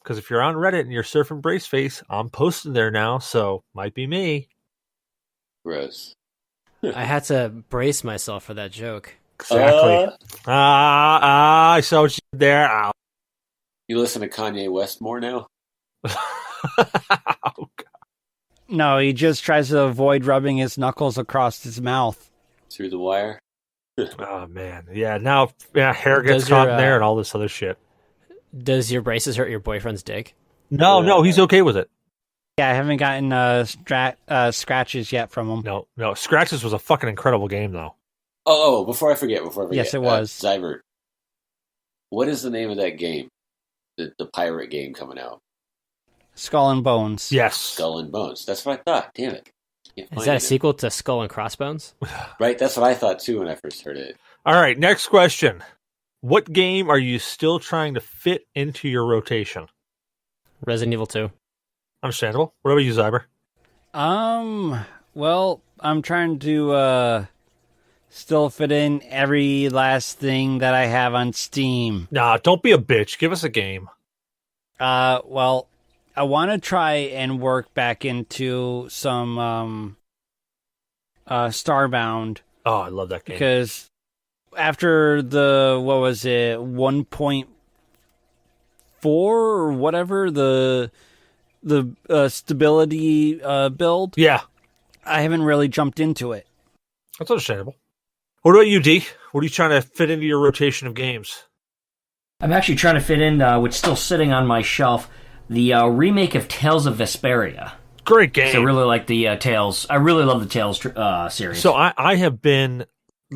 C: because if you're on Reddit and you're surfing brace face, I'm posting there now, so might be me."
E: Gross.
A: I had to brace myself for that joke.
C: Exactly. I saw what you did there. Ow.
E: You listen to Kanye West more now?
C: Oh, God.
F: No, he just tries to avoid rubbing his knuckles across his mouth.
E: Through the wire?
C: Oh, man. Yeah, now hair gets caught in there and all this other shit.
A: Does your braces hurt your boyfriend's dick?
C: No, he's okay with it.
F: Yeah, I haven't gotten scratches yet from him.
C: No. Scratches was a fucking incredible game, though.
E: Oh, before I forget.
F: Yes, it was.
E: Zyber, what is the name of that game? The pirate game coming out?
F: Skull and Bones.
C: Yes.
E: Skull and Bones. That's what I thought. Damn it.
A: Is that a sequel to Skull and Crossbones?
E: Right, that's what I thought too when I first heard it.
C: All right, next question. What game are you still trying to fit into your rotation?
A: Resident Evil 2.
C: Understandable. What about you, Zyber?
F: Well, I'm trying to still fit in every last thing that I have on Steam.
C: Nah, don't be a bitch. Give us a game.
F: Well, I want to try and work back into some Starbound.
C: Oh, I love that game.
F: Because after the, 1.4 or whatever, the stability build,
C: yeah,
F: I haven't really jumped into it.
C: That's understandable. What about you, D? What are you trying to fit into your rotation of games?
D: I'm actually trying to fit in what's still sitting on my shelf, the remake of Tales of Vesperia.
C: Great game.
D: So I really like the Tales. I really love the Tales series.
C: So I have been,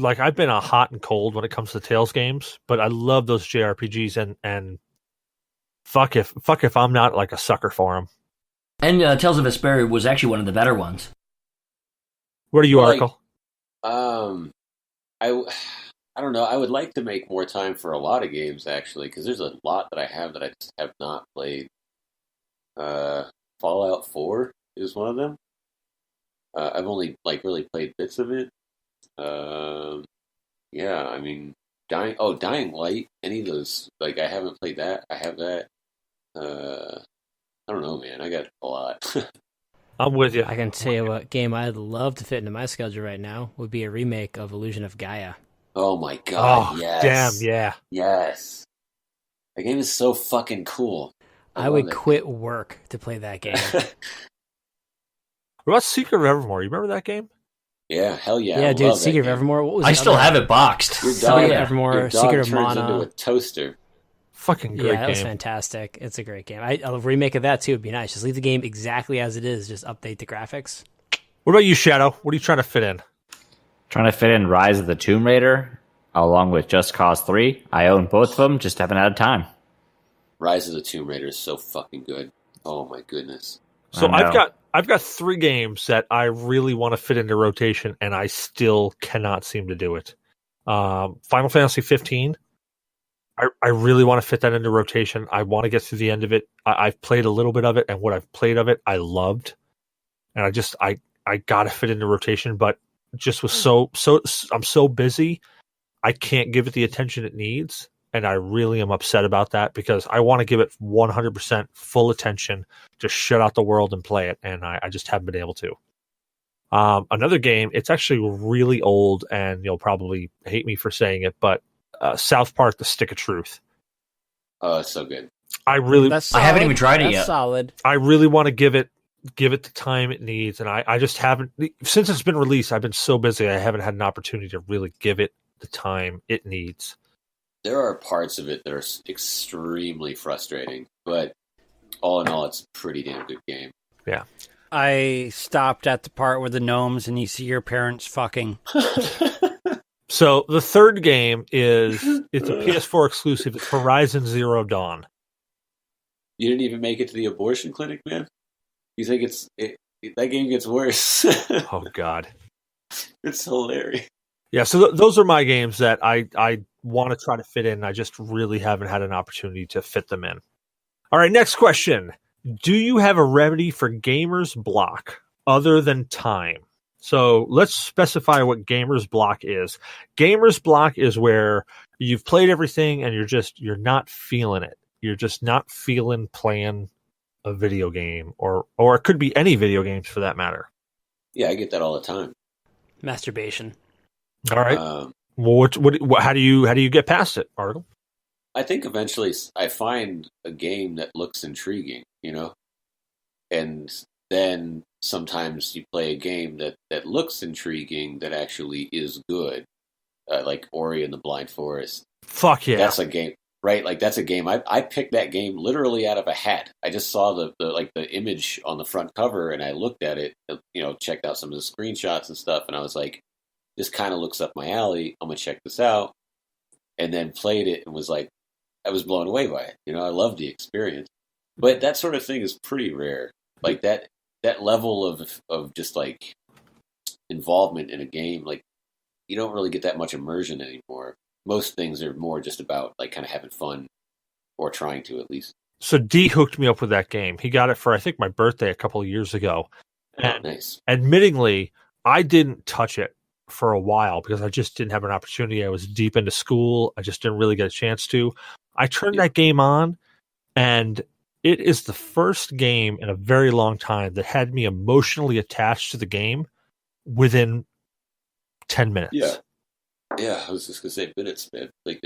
C: I've been a hot and cold when it comes to Tales games, but I love those JRPGs and fuck if I'm not like a sucker for them.
D: And Tales of Vesperia was actually one of the better ones.
C: What are you, Arkle?
E: I don't know. I would like to make more time for a lot of games, actually, because there's a lot that I have that I just have not played. Fallout 4 is one of them. I've only really played bits of it. Yeah, I mean, Dying Light. Any of those? I haven't played that. I have that. I don't know, man. I got a lot.
C: I'm with you.
A: I can tell you what game I'd love to fit into my schedule right now would be a remake of Illusion of Gaia.
E: Oh my god,
C: oh,
E: yes.
C: Damn, yeah.
E: Yes. That game is so fucking cool.
A: I would quit work to play that game.
C: What about Secret of Evermore? You remember that game?
E: Yeah, hell yeah.
A: Yeah, dude, Secret of Evermore. What was
D: I still have it boxed.
E: Your
A: Secret of
E: dog,
A: Evermore,
E: your dog
A: Secret of
E: turns
A: Mana.
E: into a toaster.
C: Fucking great
A: yeah,
C: game.
A: that was fantastic. It's a great game. A remake of that too would be nice. Just leave the game exactly as it is. Just update the graphics.
C: What about you, Shadow? What are you trying to fit in?
B: Trying to fit in Rise of the Tomb Raider along with Just Cause 3. I own both of them, just haven't had time.
E: Rise of the Tomb Raider is so fucking good. Oh my goodness.
C: So I've got 3 games that I really want to fit into rotation, and I still cannot seem to do it. Final Fantasy 15. I really want to fit that into rotation. I want to get through the end of it. I've played a little bit of it, and what I've played of it, I loved. And I got to fit into rotation, but just was I'm so busy, I can't give it the attention it needs. And I really am upset about that because I want to give it 100% full attention, just shut out the world and play it. And I just haven't been able to. Another game, it's actually really old and you'll probably hate me for saying it, but South Park: The Stick of Truth.
E: Oh, it's so good.
D: I haven't even tried it yet.
F: Solid.
C: I really want to give it the time it needs, and I just haven't. Since it's been released, I've been so busy, I haven't had an opportunity to really give it the time it needs.
E: There are parts of it that are extremely frustrating, but all in all, it's a pretty damn good game.
C: Yeah.
F: I stopped at the part with the gnomes and you see your parents fucking.
C: So the third game it's a PS4 exclusive. It's Horizon Zero Dawn.
E: You didn't even make it to the abortion clinic, man? You think that game gets worse?
C: Oh, God.
E: It's hilarious.
C: Yeah, so those are my games that I want to try to fit in. I just really haven't had an opportunity to fit them in. All right, next question. Do you have a remedy for gamer's block other than time? So let's specify what gamer's block is. Gamer's block is where you've played everything and you're not feeling it. You're just not feeling playing a video game, or it could be any video games for that matter.
E: Yeah, I get that all the time.
A: Masturbation.
C: All right. Well, how do you get past it, Article?
E: I think eventually I find a game that looks intriguing, and then sometimes you play a game that looks intriguing that actually is good, like Ori and the Blind Forest.
C: Fuck yeah.
E: That's a game, right? Like that's a game. I picked that game literally out of a hat. I just saw the image on the front cover and I looked at it, checked out some of the screenshots and stuff, and I was like, this kind of looks up my alley. I'm gonna check this out, and then played it and was like, I was blown away by it. I loved the experience. But that sort of thing is pretty rare. Like that level of just like involvement in a game, like you don't really get that much immersion anymore. Most things are more just about like kind of having fun, or trying to at least.
C: So D hooked me up with that game. He got it for I think my birthday a couple of years ago.
E: And nice.
C: Admittingly, I didn't touch it for a while because I just didn't have an opportunity. I was deep into school. I just didn't really get a chance to. I turned that game on, and it is the first game in a very long time that had me emotionally attached to the game within 10 minutes.
E: Yeah, I was just going to say minutes, man. Like,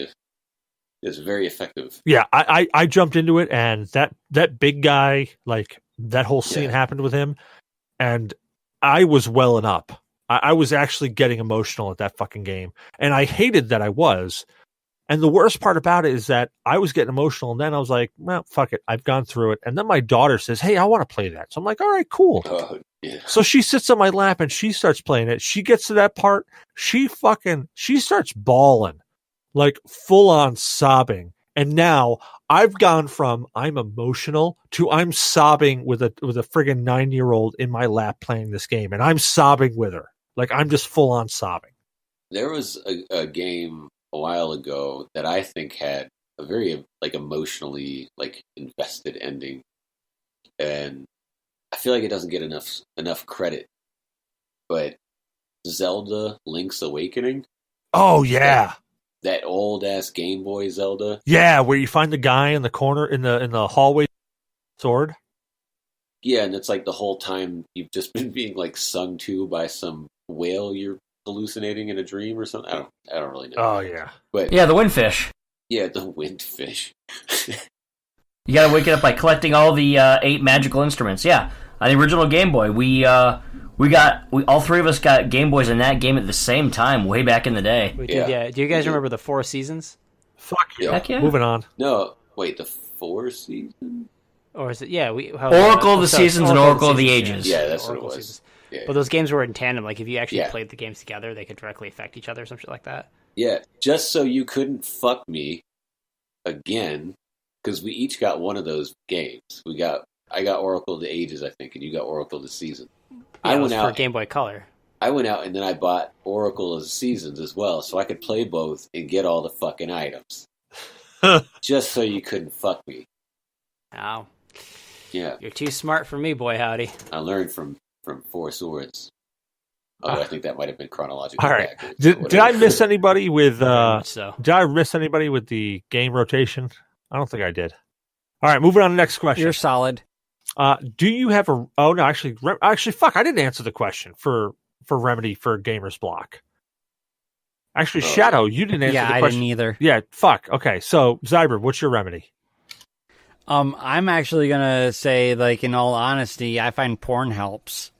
E: it's very effective.
C: Yeah, I jumped into it, and that big guy, like, that whole scene happened with him, and I was welling up. I was actually getting emotional at that fucking game, and I hated that I was. And the worst part about it is that I was getting emotional, and then I was like, well, fuck it. I've gone through it. And then my daughter says, hey, I want to play that. So I'm like, all right, cool.
E: Yeah.
C: So she sits on my lap, and she starts playing it. She gets to that part. She starts bawling, like full-on sobbing. And now I've gone from I'm emotional to I'm sobbing with a friggin' 9-year-old in my lap playing this game, and I'm sobbing with her. Like, I'm just full-on sobbing.
E: There was a game a while ago that I think had a very like emotionally like invested ending, and I feel like it doesn't get enough credit. But Zelda: Link's Awakening.
C: Oh yeah,
E: that old ass Game Boy Zelda.
C: Yeah, where you find the guy in the corner in the hallway sword.
E: Yeah, and it's like the whole time you've just been being like sung to by some whale you're hallucinating in a dream or something. I don't really know.
C: Oh yeah.
E: But
D: yeah, the windfish.
E: Yeah, the windfish.
D: You gotta wake it up by collecting all the 8 magical instruments. Yeah. On the original Game Boy, we all three of us got Game Boys in that game at the same time way back in the day.
A: We did, yeah. Do you guys remember the 4 seasons?
C: Fuck yeah.
D: Heck yeah.
C: Moving on.
E: No, wait, the 4 seasons?
A: Or is it? Yeah,
D: Oracle of the Seasons and Oracle of the Ages.
E: Yeah, that's what it was. Yeah.
A: But those games were in tandem. Like if you actually played the games together, they could directly affect each other, some shit like that.
E: Yeah, just so you couldn't fuck me again, because we each got one of those games. I got Oracle of the Ages, I think, and you got Oracle of the Seasons.
A: Yeah,
E: I went out
A: for Game Boy Color.
E: I went out and then I bought Oracle of the Seasons as well, so I could play both and get all the fucking items. Just so you couldn't fuck me.
A: Wow.
E: Yeah.
A: You're too smart for me, boy howdy.
E: I learned from 4 Swords. Although I think that might have been chronologically
C: all right.
E: backwards.
C: Did I miss anybody with
A: so.
C: Did I miss anybody with the game rotation? I don't think I did. All right, moving on to the next question.
F: You're solid.
C: Do you have a oh no, actually fuck, I didn't answer the question for remedy for gamer's block. Actually, Shadow, you didn't answer the question.
F: Yeah, I didn't either.
C: Yeah, fuck. Okay, so Zyber, what's your remedy?
F: I'm actually gonna say, like, in all honesty, I find porn helps.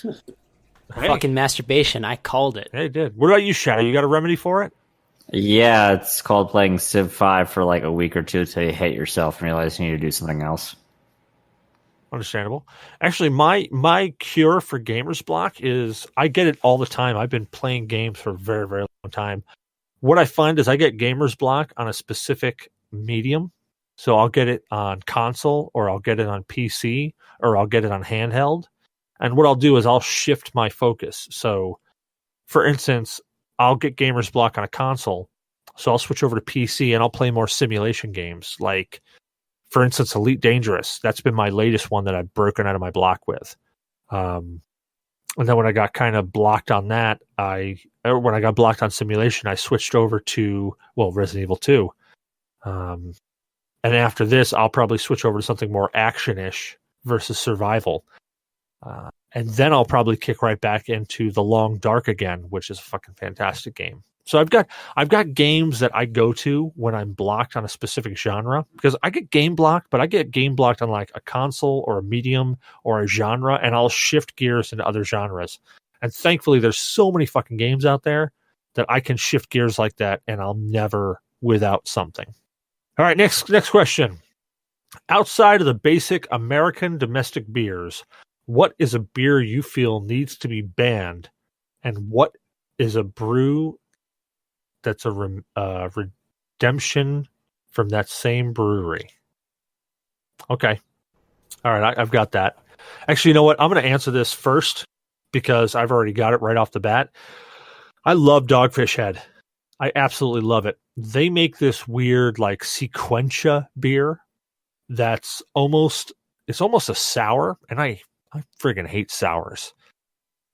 C: Hey.
A: Fucking masturbation, I called it.
C: Hey, did. What about you, Shadow? You got a remedy for it?
B: Yeah, it's called playing Civ 5 for like a week or two until you hate yourself and realize you need to do something else.
C: Understandable. Actually, my cure for gamer's block is I get it all the time. I've been playing games for a very, very long time. What I find is I get gamer's block on a specific medium. So I'll get it on console, or I'll get it on PC, or I'll get it on handheld. And what I'll do is I'll shift my focus. So, for instance, I'll get gamer's block on a console. So I'll switch over to PC and I'll play more simulation games. Like, for instance, Elite Dangerous. That's been my latest one that I've broken out of my block with. And then when I got kind of blocked on that, when I got blocked on simulation, I switched over to, Resident Evil 2. And after this, I'll probably switch over to something more action-ish versus survival. And then I'll probably kick right back into The Long Dark again, which is a fucking fantastic game. So I've got games that I go to when I'm blocked on a specific genre, because I get game blocked, but I get game blocked on like a console or a medium or a genre, and I'll shift gears into other genres. And thankfully, there's so many fucking games out there that I can shift gears like that, and I'll never without something. All right, next question. Outside of the basic American domestic beers, what is a beer you feel needs to be banned, and what is a brew that's a redemption from that same brewery? Okay. All right, I've got that. Actually, you know what? I'm going to answer this first because I've already got it right off the bat. I love Dogfish Head. I absolutely love it. They make this weird like sequentia beer that's almost a sour, and I friggin' hate sours.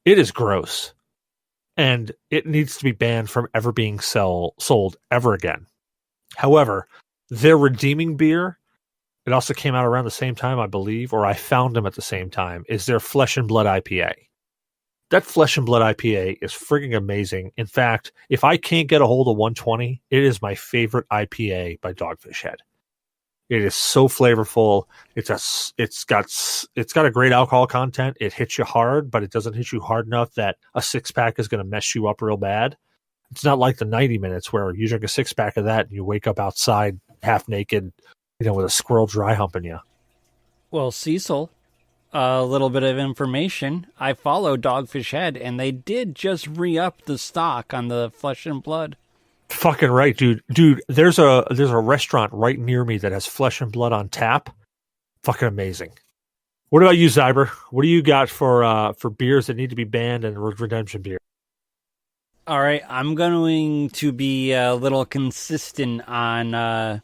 C: It is gross. And it needs to be banned from ever being sold ever again. However, their redeeming beer, it also came out around the same time, I believe, or I found them at the same time, is their Flesh and Blood IPA. That Flesh and Blood IPA is friggin' amazing. In fact, if I can't get a hold of 120, it is my favorite IPA by Dogfish Head. It is so flavorful. It's got a great alcohol content. It hits you hard, but it doesn't hit you hard enough that a 6-pack is going to mess you up real bad. It's not like the 90 minutes where you drink a 6-pack of that and you wake up outside half naked, with a squirrel dry humping you.
F: Well, Cecil, a little bit of information. I follow Dogfish Head, and they did just re-up the stock on the Flesh and Blood.
C: Fucking right, dude. Dude, there's a restaurant right near me that has Flesh and Blood on tap. Fucking amazing. What about you, Zyber? What do you got for beers that need to be banned and redemption beer?
F: All right, I'm going to be a little consistent on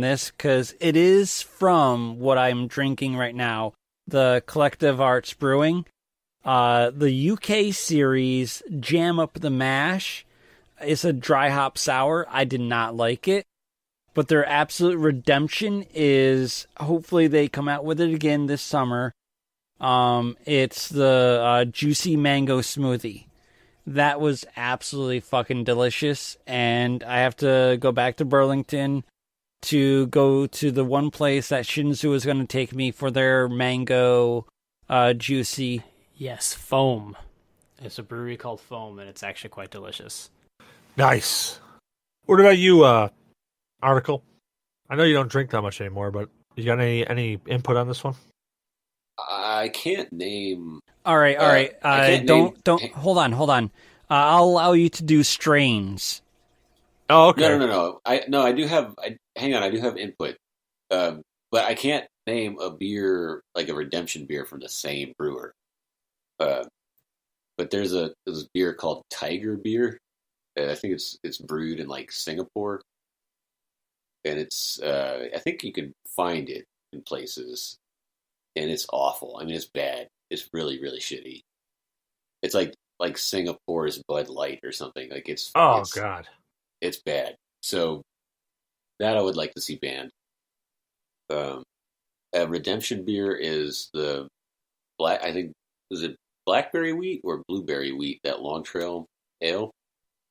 F: this because it is from what I'm drinking right now, the Collective Arts Brewing, the UK series Jam Up the Mash. It's a dry hop sour. I did not like it. But their absolute redemption is, hopefully they come out with it again this summer. It's the juicy mango smoothie. That was absolutely fucking delicious. And I have to go back to Burlington to go to the one place that Shinzu is going to take me for their mango juicy.
A: Yes, Foam. It's a brewery called Foam, and it's actually quite delicious.
C: Nice. What about you, Article? I know you don't drink that much anymore, but you got any input on this one?
E: I can't name.
F: All right. Don't hold on. I'll allow you to do strains.
C: Oh, okay.
E: No. I do have. Hang on, I do have input, but I can't name a beer like a redemption beer from the same brewer. But there's this beer called Tiger Beer. I think it's brewed in like Singapore, and it's I think you can find it in places, and it's awful. I mean, it's bad. It's really, really shitty. It's like Singapore's Bud Light or something. Like
C: God,
E: it's bad. So that I would like to see banned. A redemption beer is the black. I think is it blackberry wheat or blueberry wheat? That Long Trail Ale.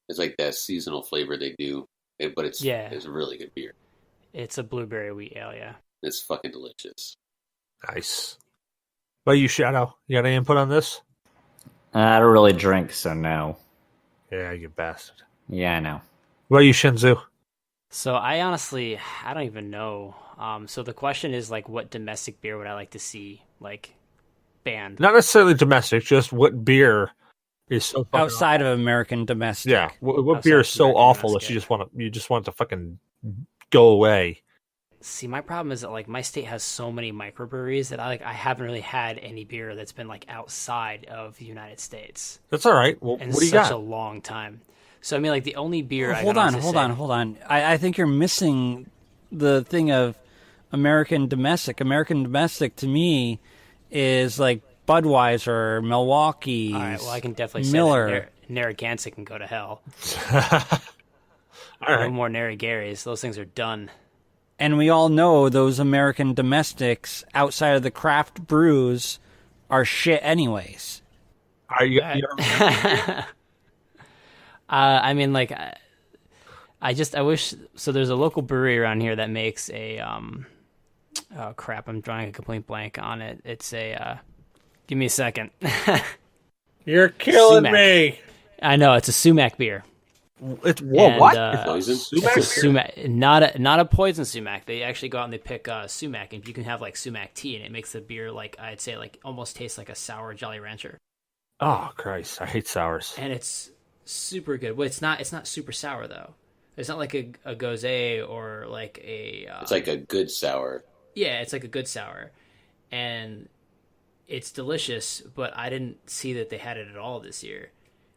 E: It's like that seasonal flavor they do, but it's a really good beer.
A: It's a blueberry wheat ale, yeah.
E: It's fucking delicious.
C: Nice. What about you, Shadow? You got any input on this?
B: I don't really drink, so no.
C: Yeah, you bastard.
B: Yeah, I know.
C: What about you, Shinzu?
A: So I honestly, I don't even know. So the question is like, what domestic beer would I like to see like banned?
C: Not necessarily domestic, just what beer is so fucking
F: Outside
C: awful.
F: of American domestic.
C: Yeah, what
A: Outside
C: beer
A: of
C: is so
A: American
C: awful that
A: domestic.
C: you just want it to fucking go away.
A: See, my problem is that like my state has so many microbreweries that I haven't really had any beer that's been like outside of the United States
C: That's all right. Well,
A: in
C: what do you
A: such
C: got?
A: a long time. So I mean, like the only beer.
F: Hold on. I think you're missing the thing of American domestic. American domestic to me is like Budweiser, Milwaukee.
A: All right, well, I can definitely say
F: Miller.
A: that Narragansett can go to hell.
C: All
A: No
C: right.
A: more Narragarys. Those things are done.
F: And we all know those American domestics outside of the craft brews are shit anyways.
C: Are you,
A: I mean, like, I wish. So there's a local brewery around here that makes a. Oh crap! I'm drawing a complete blank on it. It's a. Give me a second.
C: You're killing
A: Sumac.
C: me.
A: I know it's a sumac beer.
C: It's
A: And,
C: what?
E: Poison?
C: Sumac?
A: It's a sumac, not a poison sumac. They actually go out and they pick sumac, and you can have like sumac tea, and it makes the beer like I'd say like almost tastes like a sour Jolly Rancher,
C: Oh Christ! I hate sours.
A: and it's super good. Well, it's not super sour though. It's not like a gose or like a.
E: It's like a good sour.
A: Yeah, it's like a good sour, and it's delicious. But I didn't see that they had it at all this year,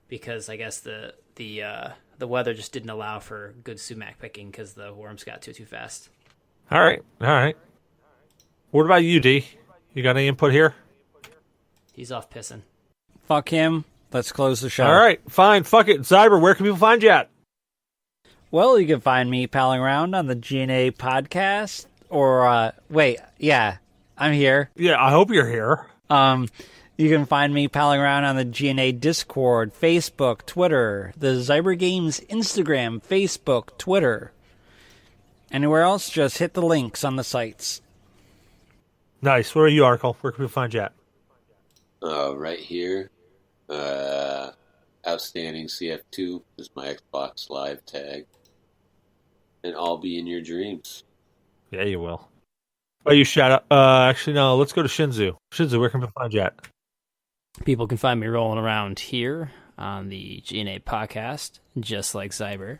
A: because I guess the weather just didn't allow for good sumac picking because the worms got too fast.
C: All right. What about you, D? You got any input here?
A: He's off pissing.
F: Fuck him. Let's close the show.
C: All right, fine. Fuck it. Zyber, where can people find you at?
F: Well, you can find me palling around on the G.N.A podcast. Or, wait, yeah, I'm here.
C: Yeah, I hope you're here.
F: You can find me palling around on the G.N.A Discord, Facebook, Twitter, the Zyber Games Instagram, Facebook, Twitter. Anywhere else, just hit the links on the sites.
C: Nice. Where are you, Arkle? Where can people find you at?
E: Right here. Outstanding CF2 is my Xbox Live tag. And I'll be in your dreams.
C: Yeah, you will. Oh, you shout out. Actually, no. Let's go to Shinzu. Shinzu, where can people find you at?
A: People can find me rolling around here on the G.N.A podcast, just like Zyber,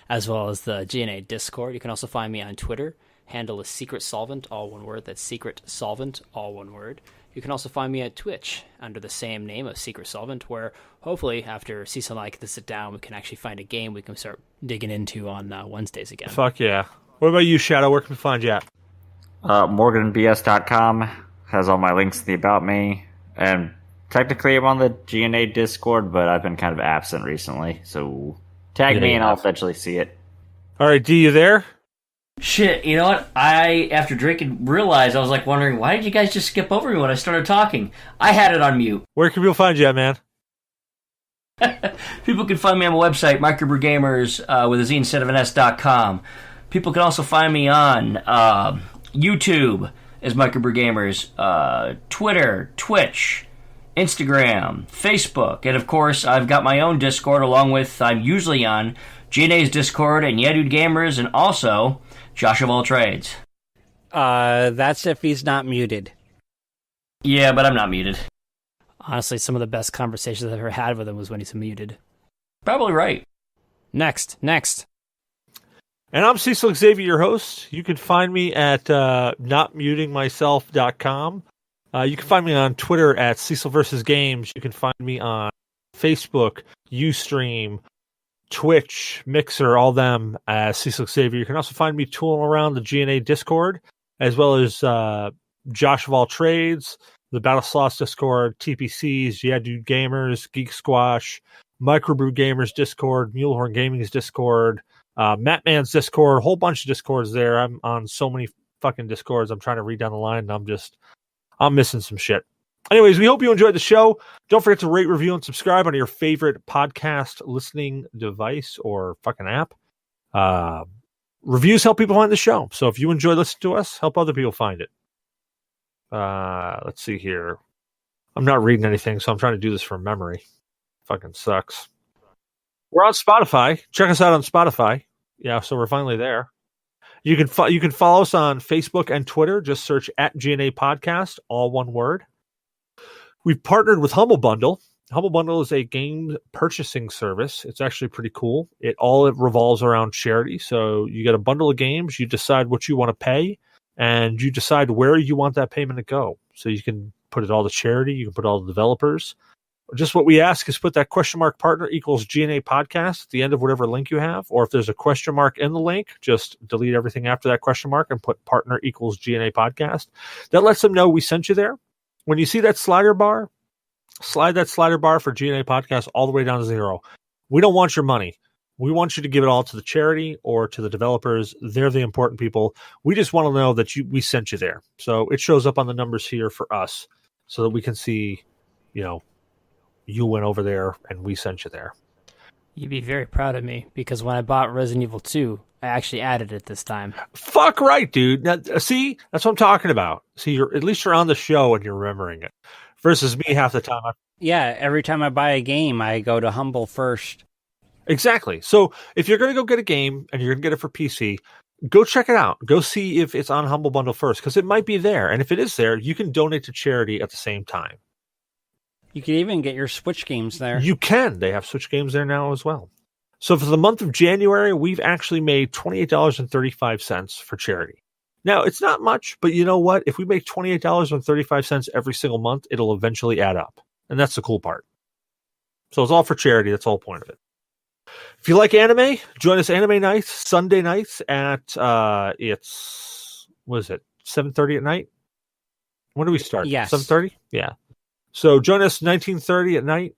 A: as well as the G.N.A Discord. You can also find me on Twitter. Handle is Secret Solvent, all one word. That's Secret Solvent, all one word. You can also find me at Twitch under the same name of Secret Solvent, where hopefully after Cecil and I get to sit down, we can actually find a game we can start digging into on Wednesdays again.
C: Fuck yeah. What about you, Shadow? Where can we find you at?
B: MorganBS.com has all my links to the About Me. And technically I'm on the G.N.A Discord, but I've been kind of absent recently. So tag me and I'll eventually see it.
C: All right, D, you there?
D: Shit, you know what? I, after drinking, realized I was like wondering, why did you guys just skip over me when I started talking? I had it on mute.
C: Where can people find you at, man?
D: People can find me on my website, microbrew with a Z instead of an S.com. People can also find me on YouTube as Microbrew Twitter, Twitch, Instagram, Facebook, and of course, I've got my own Discord along with, I'm usually on G.N.A's Discord and Yeah Dude Gamers and also Josh of All Trades.
F: That's if he's not muted.
D: Yeah, but I'm not muted.
A: Honestly, some of the best conversations I've ever had with him was when he's muted.
D: Probably right.
A: Next.
C: And I'm Cecil Xavier, your host. You can find me at notmutingmyself.com. You can find me on Twitter at Cecil vs. Games. You can find me on Facebook, Ustream, Twitch, Mixer, all them as Cecil Xavier. You can also find me tooling around the G.N.A Discord, as well as Josh of All Trades, the Battle Slots Discord, TPCs, Yeah Dude Gamers, Geek Squash, Microbrew Gamers Discord, Mulehorn Gaming's Discord, Mattman's Discord, a whole bunch of Discords there. I'm on so many fucking Discords. I'm trying to read down the line, and I'm missing some shit. Anyways, we hope you enjoyed the show. Don't forget to rate, review, and subscribe on your favorite podcast listening device or fucking app. Reviews help people find the show. So if you enjoy listening to us, help other people find it. Let's see here. I'm not reading anything, so I'm trying to do this from memory. Fucking sucks. We're on Spotify. Check us out on Spotify. Yeah, so we're finally there. You can follow us on Facebook and Twitter. Just search at G.N.A Podcast, all one word. We've partnered with Humble Bundle. Humble Bundle is a game purchasing service. It's actually pretty cool. It revolves around charity. So you get a bundle of games. You decide what you want to pay, and you decide where you want that payment to go. So you can put it all to charity. You can put it all to developers. Just what we ask is put that question mark partner equals G.N.A podcast at the end of whatever link you have. Or if there's a question mark in the link, just delete everything after that question mark and put partner equals G.N.A podcast. That lets them know we sent you there. When you see that slider bar, slide that slider bar for G.N.A podcast all the way down to 0. We don't want your money. We want you to give it all to the charity or to the developers. They're the important people. We just want to know that we sent you there. So it shows up on the numbers here for us so that we can see, you went over there and we sent you there.
A: You'd be very proud of me because when I bought Resident Evil 2, I actually added it this time.
C: Fuck right, dude. Now, see, that's what I'm talking about. See, at least you're on the show and you're remembering it. Versus me half the time.
F: Yeah, every time I buy a game, I go to Humble first.
C: Exactly. So if you're going to go get a game and you're going to get it for PC, go check it out. Go see if it's on Humble Bundle first because it might be there. And if it is there, you can donate to charity at the same time.
F: You can even get your Switch games there.
C: You can. They have Switch games there now as well. So for the month of January, we've actually made $28.35 for charity. Now, it's not much, but you know what? If we make $28.35 every single month, it'll eventually add up. And that's the cool part. So it's all for charity. That's the whole point of it. If you like anime, join us anime nights, Sunday nights at, 7:30 at night? When do we start?
F: Yes.
C: 7:30? Yeah. So join us 19:30 at night,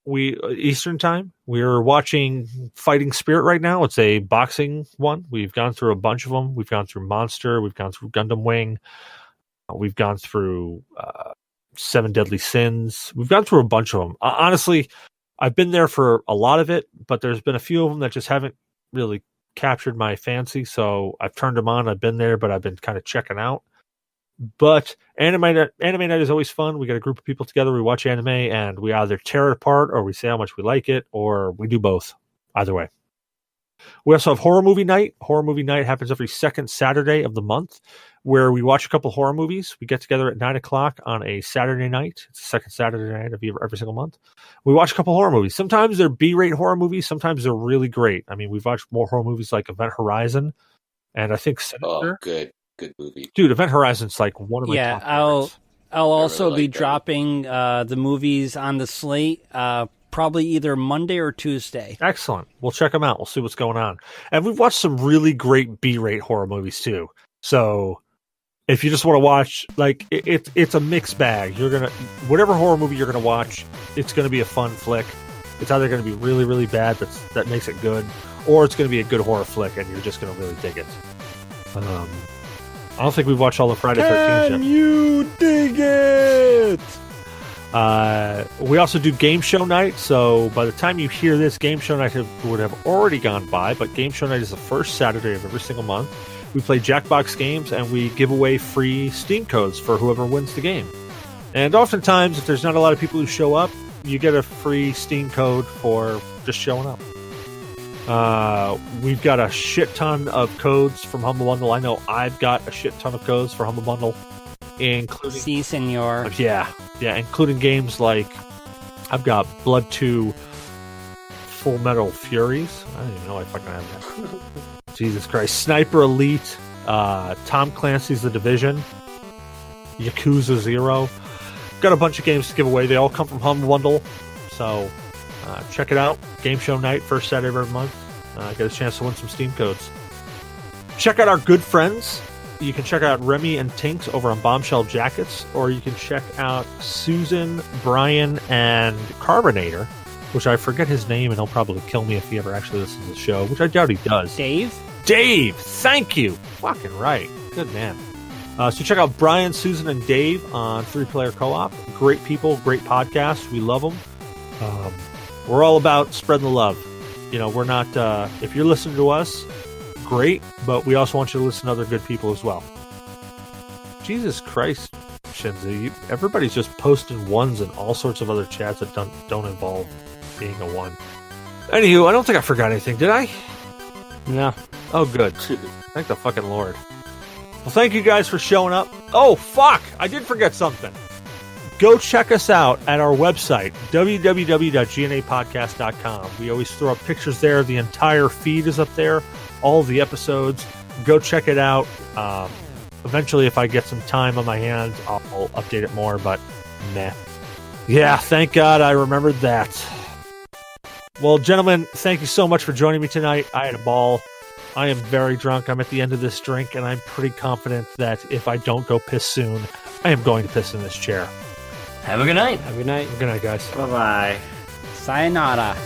C: Eastern time. We're watching Fighting Spirit right now. It's a boxing one. We've gone through a bunch of them. We've gone through Monster. We've gone through Gundam Wing. We've gone through Seven Deadly Sins. We've gone through a bunch of them. Honestly, I've been there for a lot of it, but there's been a few of them that just haven't really captured my fancy. So I've turned them on. I've been there, but I've been kind of checking out. But anime night is always fun. We get a group of people together, we watch anime, and we either tear it apart or we say how much we like it, or we do both. Either way. We also have horror movie night. Horror movie night happens every second Saturday of the month, where we watch a couple horror movies. We get together at 9 o'clock on a Saturday night. It's the second Saturday night of every single month. We watch a couple horror movies. Sometimes they're B-rate horror movies. Sometimes they're really great. I mean, we've watched more horror movies like Event Horizon, and I think Sinister.
E: Oh, good movie,
C: dude. Event Horizon's like one of my top favorites.
F: I'll also be dropping the movies on the slate probably either Monday or Tuesday.
C: Excellent. We'll check them out. We'll see what's going on. And we've watched some really great B-rate horror movies too. So if you just want to watch, like, it's a mixed bag. Whatever horror movie you're gonna watch, it's gonna be a fun flick. It's either gonna be really, really bad that makes it good, or it's gonna be a good horror flick and you're just gonna really dig it. I don't think we've watched all the Friday 13th yet.
F: Can you dig it?
C: We also do Game Show Night. So by the time you hear this, Game Show Night would have already gone by. But Game Show Night is the first Saturday of every single month. We play Jackbox games and we give away free Steam codes for whoever wins the game. And oftentimes, if there's not a lot of people who show up, you get a free Steam code for just showing up. We've got a shit ton of codes from Humble Bundle. I know I've got a shit ton of codes for Humble Bundle, including
F: Si, senor.
C: Yeah, including games like I've got Blood 2, Full Metal Furies. I don't even know I fucking have that. Jesus Christ, Sniper Elite, Tom Clancy's The Division, Yakuza 0. Got a bunch of games to give away. They all come from Humble Bundle, so. Check it out. Game Show Night, first Saturday of every month. Get a chance to win some Steam codes. Check out our good friends. You can check out Remy and Tinks over on Bombshell Jackets, or you can check out Susan, Brian, and Carbonator, which I forget his name, and he'll probably kill me if he ever actually listens to the show, which I doubt he does.
F: Dave,
C: thank you. Fucking right. Good man. So check out Brian, Susan, and Dave on 3-Player Co-op. Great people, great podcast. We love them. We're all about spreading the love. We're not, if you're listening to us, great, but we also want you to listen to other good people as well. Jesus Christ, Shinzu, everybody's just posting ones and all sorts of other chats that don't involve being a one. Anywho, I don't think I forgot anything, did I?
A: No.
C: Oh, good. Thank the fucking Lord. Well, thank you guys for showing up. Oh, fuck! I did forget something. Go check us out at our website, www.gnapodcast.com. We always throw up pictures there. The entire feed is up there. All the episodes. Go check it out. Eventually, if I get some time on my hands, I'll update it more, but meh. Yeah, thank God I remembered that. Well, gentlemen, thank you so much for joining me tonight. I had a ball. I am very drunk. I'm at the end of this drink, and I'm pretty confident that if I don't go piss soon, I am going to piss in this chair.
D: Have a good night.
A: Have a good night.
C: Good night, guys.
B: Bye-bye.
F: Sayonara.